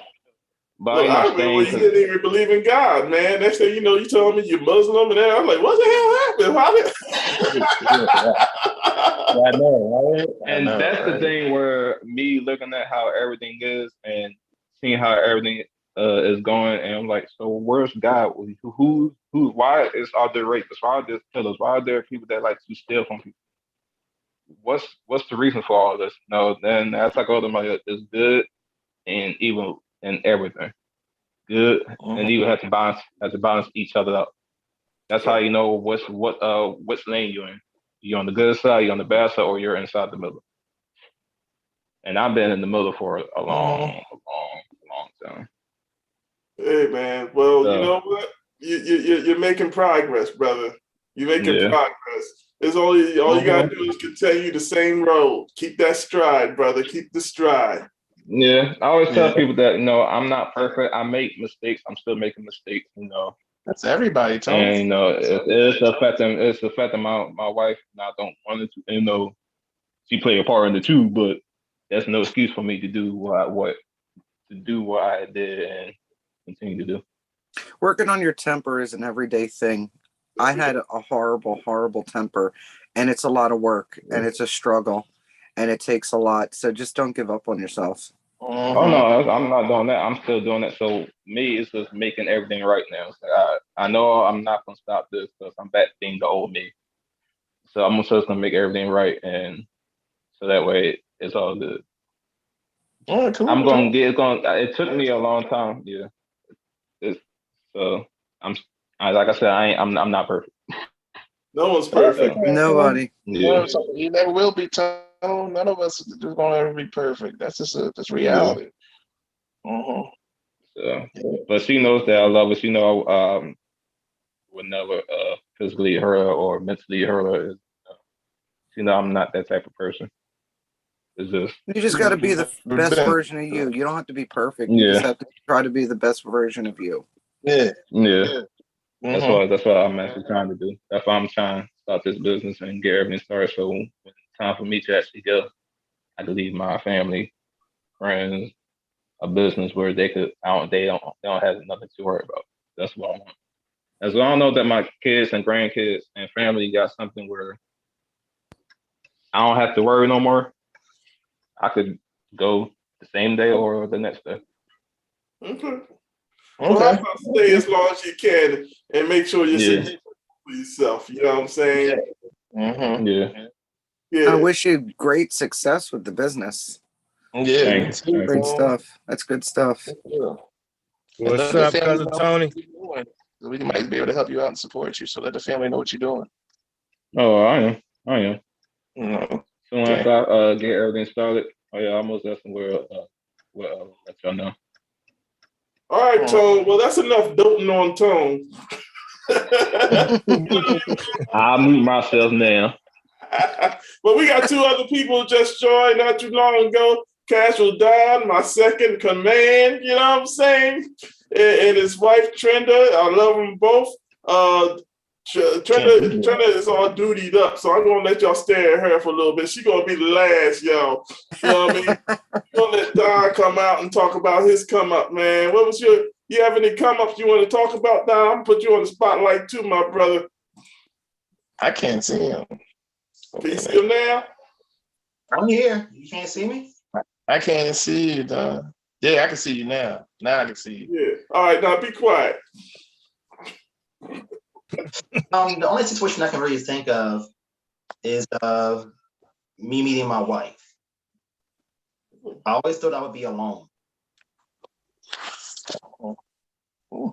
Look, I'm I not remember staying you because didn't even believe in God, man. Next thing you know, you told me you're Muslim, and then I'm like, what the hell happened? I know, right? and that's the thing where me looking at how everything is and seeing how everything is going, and I'm like, so where's God? Who? Why is are there rapists? Why are there killers? Why are there people that like to steal from people? What's the reason for all this? No, then as I go to my it's good and evil and everything. Good and evil have to balance each other out. That's how you know which lane you're in. You're on the good side, you're on the bad side, or you're inside the middle. And I've been in the middle for a long time. Hey, man. Well, you So know what? You're making progress, brother. You're making yeah, progress. It's only all you gotta do is continue the same road. Keep that stride, brother. Keep the stride. yeah. I always tell people that I'm not perfect. I make mistakes. I'm still making mistakes. That's everybody, Tony. And it's affecting my wife. And I don't want it to. She played a part in it too, but that's no excuse for me to do what I did and continue to do. Working on your temper is an everyday thing. I had a horrible temper, and it's a lot of work, and it's a struggle, and it takes a lot. So just don't give up on yourself. Oh no, I'm not doing that. I'm still doing that. So me, it's just making everything right now. So I know I'm not gonna stop this because I'm back being the old me. So I'm just gonna make everything right, and so that way it's all good. Cool. I'm gonna get. It's going. It took me a long time. Yeah. So I'm. Like I said, I'm not perfect. No one's perfect. Nobody. Yeah. You never will be, Tony. None of us is gonna ever be perfect. That's just that's reality. So, but she knows that I love her. She know would never physically hurt her or mentally hurt her. She know I'm not that type of person. It's just You just got to be the best version of you. You don't have to be perfect. You just have to try to be the best version of you. Yeah. That's what I'm actually trying to do. That's why I'm trying to start this business and get everything started. So when it's time for me to actually go, I can leave my family, friends, a business where they don't have nothing to worry about. That's what I want. As long as I know that my kids and grandkids and family got something where I don't have to worry no more, I could go the same day or the next day. Okay. Well, how about stay as long as you can and make sure you're successful for yourself. You know what I'm saying? Yeah. I wish you great success with the business. Yeah. Great stuff. That's good stuff. What's up, cousin Tony? We might be able to help you out and support you, so let the family know what you're doing. Oh, I am. Soon Okay. as I get everything started, I almost got somewhere. Let y'all know. All right, Tone. Well, that's enough doting on Tone. I'll mute myself now. But we got two other people just joined not too long ago. Casual Don, my second command, you know what I'm saying? And his wife, Trenda. I love them both. Trenda is all dutied up, so I'm gonna let y'all stare at her for a little bit. She's gonna be the last, yo. You know what I mean? Gonna let Don come out and talk about his come up, man. You have any come ups you want to talk about, Don? I'm gonna put you on the spotlight too, my brother. I can't see him. Can you see him now? I'm here. You can't see me? I can't see you, Don. Yeah, I can see you now. Now I can see you. Yeah. All right, now be quiet. The only situation I can really think of is me meeting my wife. I always thought I would be alone.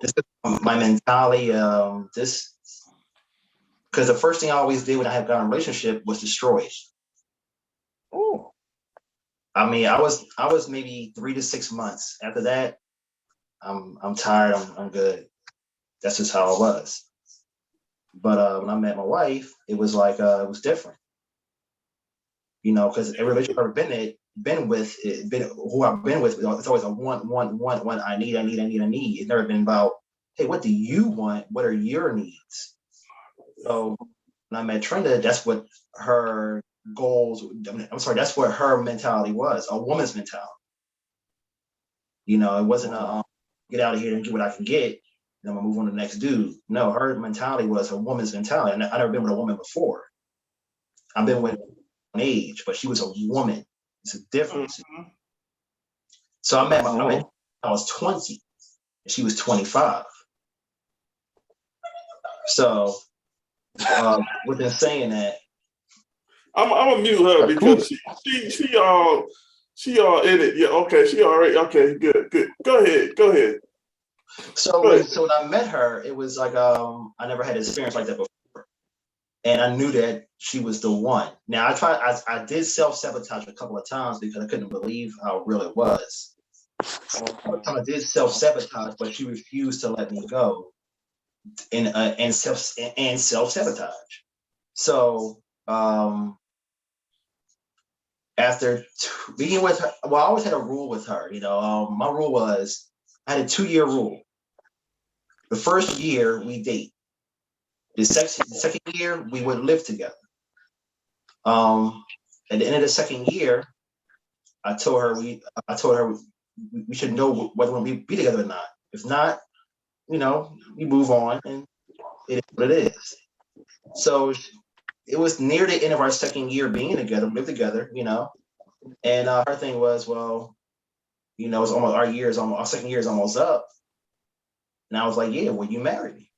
This is my mentality. Because the first thing I always did when I had got in a relationship was destroy it. I mean, I was maybe 3 to 6 months. After that, I'm tired. I'm good. That's just how I was. But when I met my wife, it was like it was different. You know, because every relationship I've ever who I've been with, it's always a want. I need. It's never been about, hey, what do you want? What are your needs? So when I met Trenda, that's what her goals. I'm sorry, that's what her mentality was, a woman's mentality. You know, it wasn't a get out of here and get what I can get, and I'm gonna move on to the next dude. No, her mentality was a woman's mentality. And I never been with a woman before. I've been with an age, but she was a woman. It's a difference. Mhm. So I was 20, and she was 25. So within saying that, I'm gonna mute her because she all in it. Yeah, okay, she already okay, good. Go ahead. so Go when ahead. so when I met her, it was like I never had an experience like that before. And I knew that she was the one. Now I did self-sabotage a couple of times because I couldn't believe how real it was. I did self-sabotage, but she refused to let me go and self-sabotage. So after being with her, well, I always had a rule with her. You know, my rule was I had a 2-year rule. The first year we date. The second year we would live together. At the end of the second year, I told her we should know whether we're going to be together or not. If not, you know, we move on, and it is what it is. So it was near the end of our second year being together, we lived together, you know, and her thing was, well, you know, it's almost our second year is almost up. And I was like, yeah, will you marry me?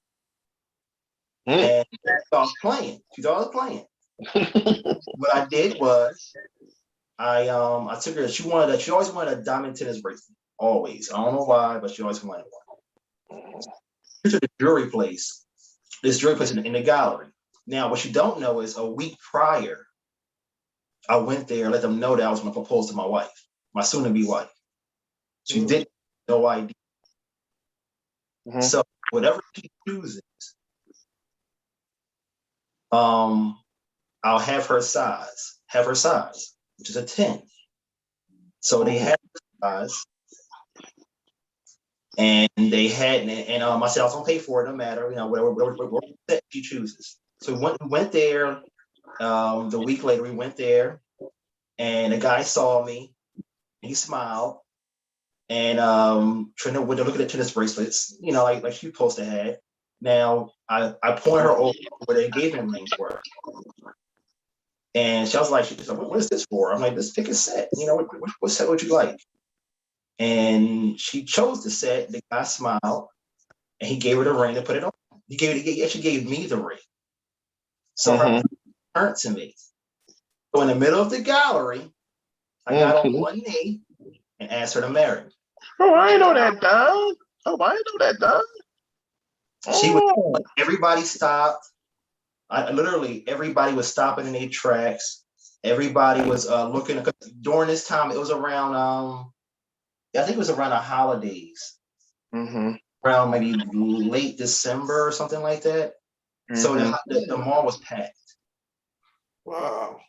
And she thought I was playing. What I did was I took her, she always wanted a diamond tennis bracelet. Always. I don't know why, but she always wanted one. To the jewelry place, this jewelry place in the gallery. Now, what you don't know is a week prior, I went there, let them know that I was going to propose to my wife, my soon-to-be wife. She didn't no idea. So whatever she chooses, I'll have her size, which is a 10. So they had her size, and they had, and I said I was gonna pay for it, no matter, you know, whatever set she chooses. So we went there. The week later, we went there, and the guy saw me. He smiled, and Trina went to look at the tennis bracelets, you know, like she supposed to have. Now I pointed her over where the engagement rings were, and she was like, "What is this for?" I'm like, "Let's pick a set. You know, what set would you like?" And she chose the set. The guy smiled, and he gave her the ring to put it on. He actually gave me the ring. So her turned to me. So in the middle of the gallery, I got on one knee and asked her to marry me. Oh, I ain't know that, Don. She was, everybody stopped. Everybody was stopping in their tracks. Everybody was looking. During this time, it was around, I think it was around the holidays. Around maybe late December or something like that. So the mall was packed. Wow.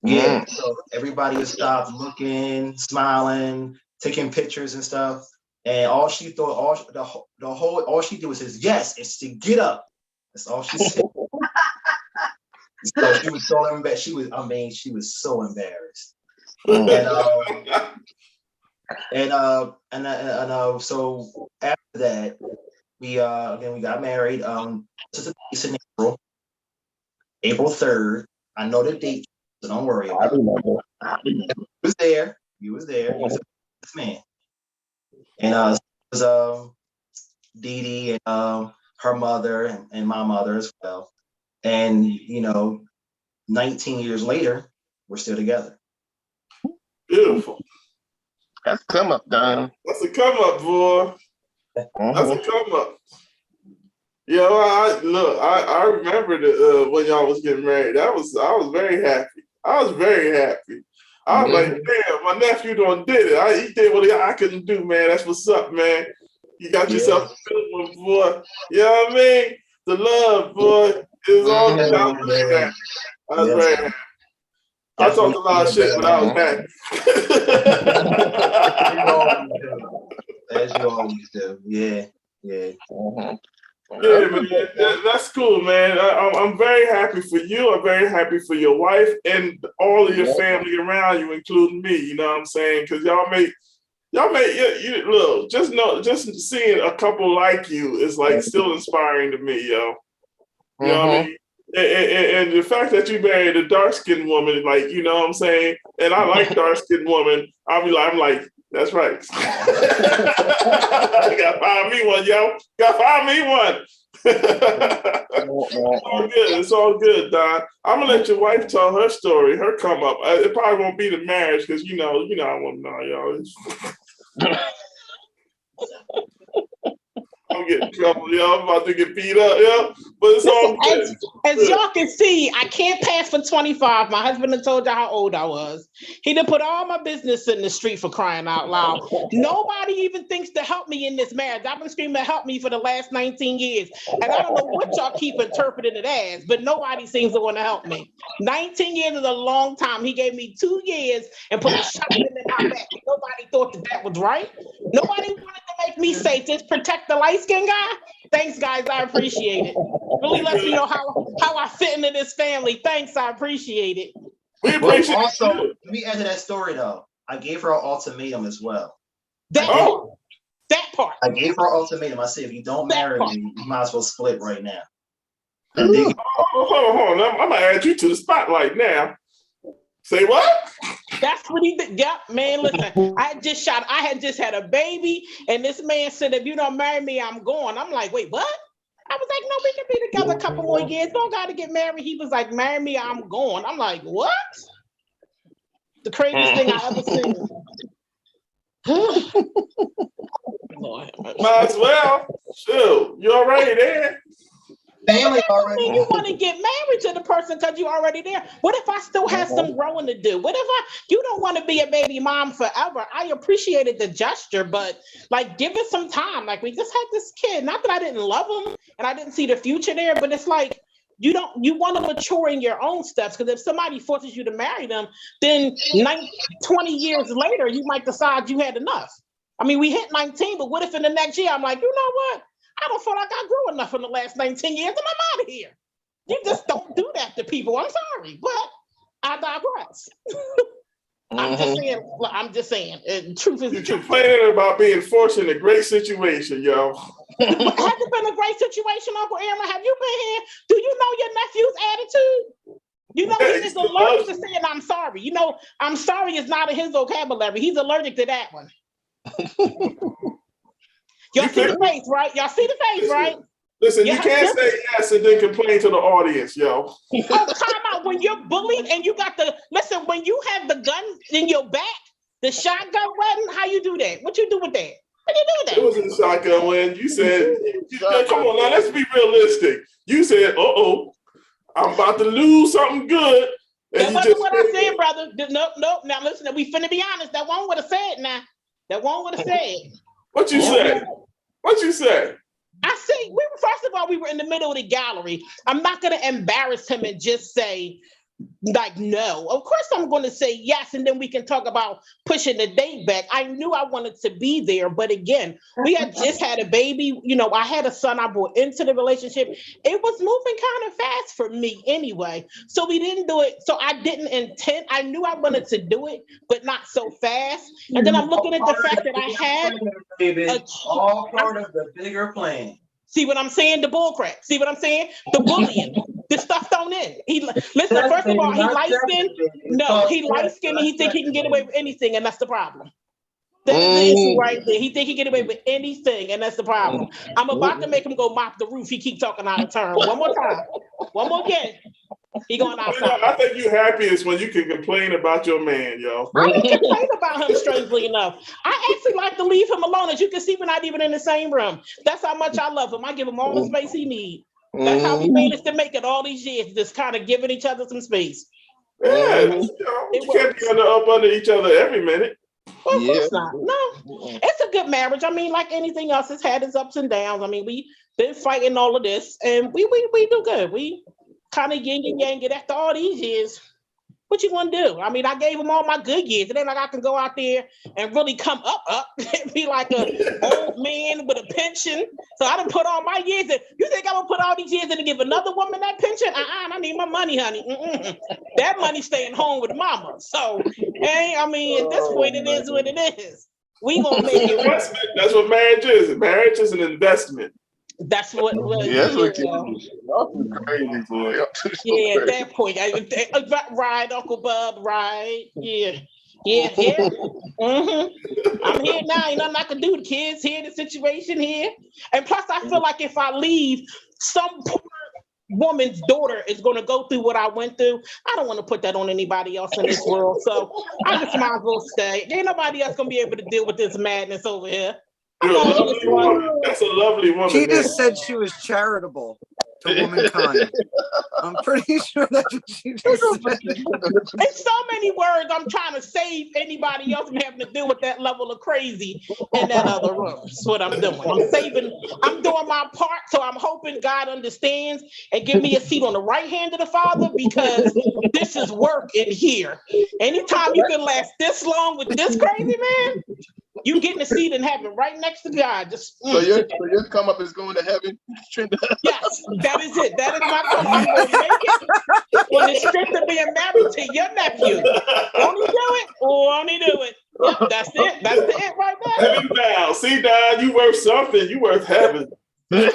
Yeah. So everybody was stopped looking, smiling, taking pictures and stuff. And all she thought, all she did was says yes, and she said, "Get up." That's all she said. So she was so embarrassed. She was so embarrassed. So after that, we got married. This is in April 3rd. I know the date, so don't worry about it. You was there. You was a man. And it was Dee Dee and her mother and my mother as well. And you know, 19 years later, we're still together. Beautiful. That's come up, Don. That's a come up, boy. That's a come up. Yeah, well, I remember when y'all was getting married. I was very happy. I was like, damn, my nephew done did it. He did what I couldn't do, man. That's what's up, man. You got yourself a good one, boy. You know what I mean? The love, boy, is all good. I was very happy. I was very happy. I talked a lot of shit when I was happy. As you always do. Yeah. Yeah, man, that's cool, man. I'm very happy for you. I'm very happy for your wife and all of your family around you, including me. You know what I'm saying? Because y'all make you look. Just seeing a couple like you is like still inspiring to me, yo. You know what I mean? And the fact that you married a dark skinned woman, like, you know what I'm saying? And I like dark skinned women. I'm like, that's right. You gotta find me one, yo. Gotta find me one. It's all good, Don. I'm gonna let your wife tell her story, her come up. It probably won't be the marriage because you know I want to know, yo. I'm getting in trouble, yo. I'm about to get beat up, yo. But it's all good. As y'all can see, I can't pass for 25. My husband had told you how old I was. He done put all my business in the street, for crying out loud. Nobody even thinks to help me in this marriage. I've been screaming help me for the last 19 years. And I don't know what y'all keep interpreting it as, but nobody seems to want to help me. 19 years is a long time. He gave me 2 years and put a shotgun in my back. Nobody thought that was right. Nobody wanted to make me say, just protect the light-skinned guy. Thanks, guys. I appreciate it. Really lets me know how I fit into this family. Thanks, I appreciate it. We appreciate Well, also, it. let me add to that story though. I gave her an ultimatum as well. That part. I gave her an ultimatum. I said, if you don't marry me, you might as well split right now. Hold on. I'm gonna add you to the spotlight now. Say what? That's what he did. Yep, man, listen, I had just had a baby, and this man said, if you don't marry me, I'm going. I'm like, wait, what? I was like, no, we can be together a couple more years. Don't got to get married. He was like, marry me, I'm going. I'm like, what? The craziest thing I ever seen. Might as well. Shoot, you already there. Family already. You want to get married to the person because you're already there. What if I still have some growing to do? What if you don't want to be a baby mom forever? I appreciated the gesture, but like, give it some time. Like, we just had this kid. Not that I didn't love him and I didn't see the future there, but it's like, you want to mature in your own steps, because if somebody forces you to marry them, then 20 years later, you might decide you had enough. I mean, we hit 19, but what if in the next year, I'm like, you know what? I don't feel like I grew enough in the last 19 years and I'm out of here. You just don't do that to people. I'm sorry, but I digress. I'm just saying. Truth is the truth. You're complaining about being forced in a great situation, yo. Has it been a great situation, Uncle Aaron? Have you been here? Do you know your nephew's attitude? You know, he is allergic to saying I'm sorry. You know, I'm sorry is not in his vocabulary. He's allergic to that one. Y'all see the face, right? Y'all see the face, right? Listen, you can't say yes and then complain to the audience, yo. Oh, time out. When you're bullied and you got when you have the gun in your back, the shotgun weapon, how you do that? What you do with that? What you do with that? It wasn't a shotgun when you said, come on now, let's be realistic. You said, I'm about to lose something good. That wasn't what I said, brother. Nope. Now listen, we finna be honest. That one would have said now. That one would have said. What you said? What you said? I see. First of all, we were in the middle of the gallery. I'm not going to embarrass him and just say, like, no. Of course, I'm going to say yes, and then we can talk about pushing the date back. I knew I wanted to be there, but again, we had just had a baby. You know, I had a son I brought into the relationship. It was moving kind of fast for me anyway, so we didn't do it. So I didn't intend. I knew I wanted to do it, but not so fast. And then I'm looking at the fact that I had all part of the bigger plan. See what I'm saying? The bullcrap. See what I'm saying? The bullying. This stuff don't end. Listen, first of all, he light-skinned. No, he light-skinned and he think he can get away with anything, and that's the problem. That's the issue right there. He think he can get away with anything, and that's the problem. I'm about to make him go mop the roof. He keep talking out of turn. One more time. One more again. He going outside. I think you happiest when you can complain about your man, yo. I don't complain about him, strangely enough. I actually like to leave him alone. As you can see, we're not even in the same room. That's how much I love him. I give him all the space he needs. That's how we managed to make it all these years, just kind of giving each other some space. Yeah, you can't be up under each other every minute. Well, of Yeah. course not. No, it's a good marriage. I mean, like anything else, it's had its ups and downs. I mean, we been fighting all of this, and we do good. We kind of yin and yang it after all these years. What you gonna do? I mean, I gave them all my good years. It ain't like I can go out there and really come up, and be like a old man with a pension. So I done put all my years in. You think I'm gonna put all these years in to give another woman that pension? I need my money, honey. That money staying home with mama. So, hey, I mean, at this point, it is what it is. We gonna make it work. Investment. That's what marriage is. Marriage is an investment. That's what. Yeah, that's what Yeah. crazy, boy. Yeah, at that point, right, Uncle Bub, right? Yeah. I'm here now. Ain't nothing I can do. The kids here, the situation here, and plus, I feel like if I leave, some poor woman's daughter is going to go through what I went through. I don't want to put that on anybody else in this world, so I just might as well stay. Ain't nobody else gonna be able to deal with this madness over here. You're a lovely woman. That's a lovely woman. She man. just said she was charitable to womankind. I'm pretty sure that's what she just said. It's so many words I'm trying to save anybody else from having to deal with that level of crazy in that other room. That's what I'm doing. I'm doing my part, so I'm hoping God understands and give me a seat on the right hand of the Father, because this is work in here. Anytime you can last this long with this crazy man, you getting a seat in heaven right next to God. Just So your come up is going to heaven. yes, that is it. That is my come. I'm gonna make it on the strength of being married to your nephew. Won't he do it? Won't he do it? Yep, that's it. That's the it right there. Heaven bound. See, Don, you worth something. You worth heaven. I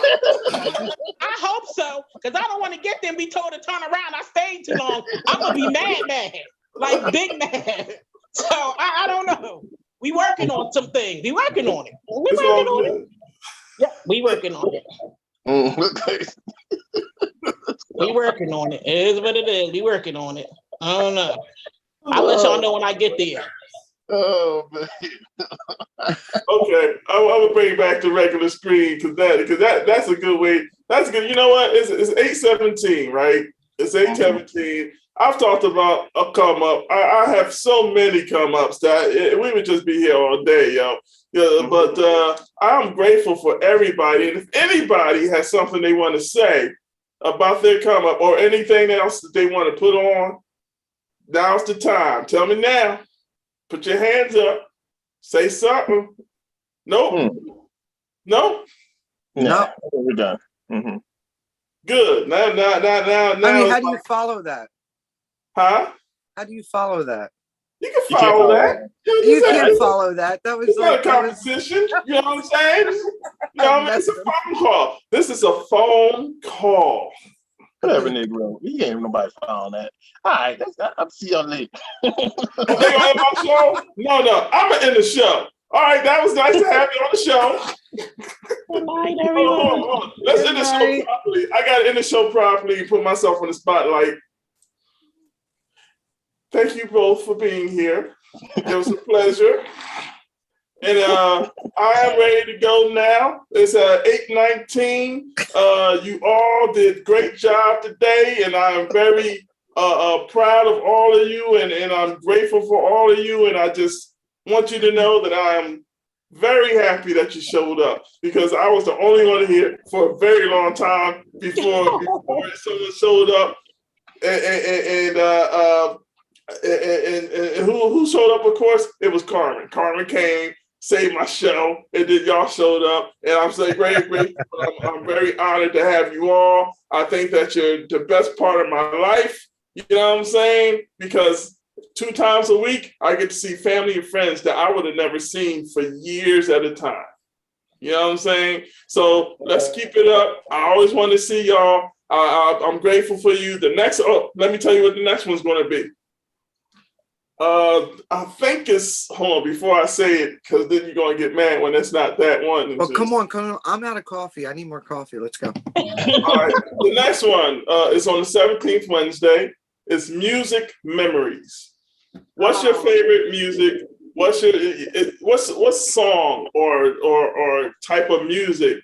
hope so, because I don't want to get there and be told to turn around. I stayed too long. I'm gonna be mad, like big mad. So I don't know. We working on some things. We working on it. We It's working all on good. it. Yeah, we working on it. Okay. We working on it. It is what it is. We working on it. I don't know. I'll let y'all know when I get there. Oh man. Okay, I will bring it back to regular screen because that's a good way. That's good. You know what? It's 8:17, right? It's 8:17. I've talked about a come up. I have so many come ups that we would just be here all day, yo. Yeah, but I'm grateful for everybody. And if anybody has something they want to say about their come up or anything else that they want to put on, now's the time. Tell me now. Put your hands up. Say something. Nope. No? No, we're done. Mm-hmm. Good. Now. I mean, how do you follow that? Huh? How do you follow that? You can follow that. You can't follow that. That was It's not like a competition. You know what I'm saying? You know what I mean? It's a phone call. This is a phone call. Whatever, Negro. You ain't nobody found that. All right, I'll see y'all later. They gonna end my show? No. I'm gonna end the show. All right, that was nice to have you on the show. Good night, everyone. Hold on. Let's end the show properly. I gotta end the show properly and put myself on the spotlight. Thank you both for being here. It was a pleasure. And I am ready to go now. It's 8:19. You all did a great job today, and I'm very proud of all of you, and I'm grateful for all of you. And I just want you to know that I am very happy that you showed up, because I was the only one here for a very long time before someone showed up. And who showed up? Of course, it was Carmen. Carmen came, saved my show, and then y'all showed up, and I'm so grateful. I'm very honored to have you all. I think that you're the best part of my life. You know what I'm saying? Because 2 times a week, I get to see family and friends that I would have never seen for years at a time. You know what I'm saying? So let's keep it up. I always want to see y'all. I'm grateful for you. The next, let me tell you what the next one's going to be. I think it's, hold on, before I say it, because then you're going to get mad when it's not that one. Oh, come on. I'm out of coffee. I need more coffee. Let's go. All right. The next one is on the 17th Wednesday. It's Music Memories. What's your favorite music? What song or type of music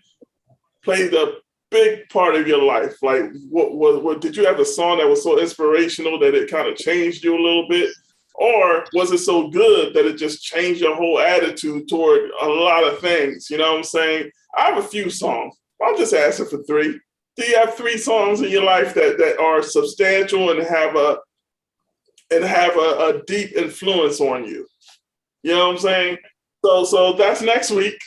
played a big part of your life? Like, what did you have a song that was so inspirational that it kind of changed you a little bit? Or was it so good that it just changed your whole attitude toward a lot of things? You know what I'm saying? I have a few songs. I'm just asking for 3. Do you have 3 songs in your life that are substantial and have a deep influence on you? You know what I'm saying? So that's next week.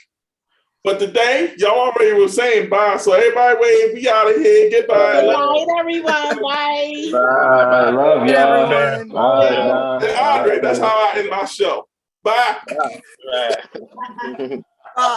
But today, y'all already were saying bye. So everybody wave, we out of here. Goodbye. Good night, everyone. Bye. I love Good y'all. everyone. Bye. And Andre, that's how I end my show. Bye. Right.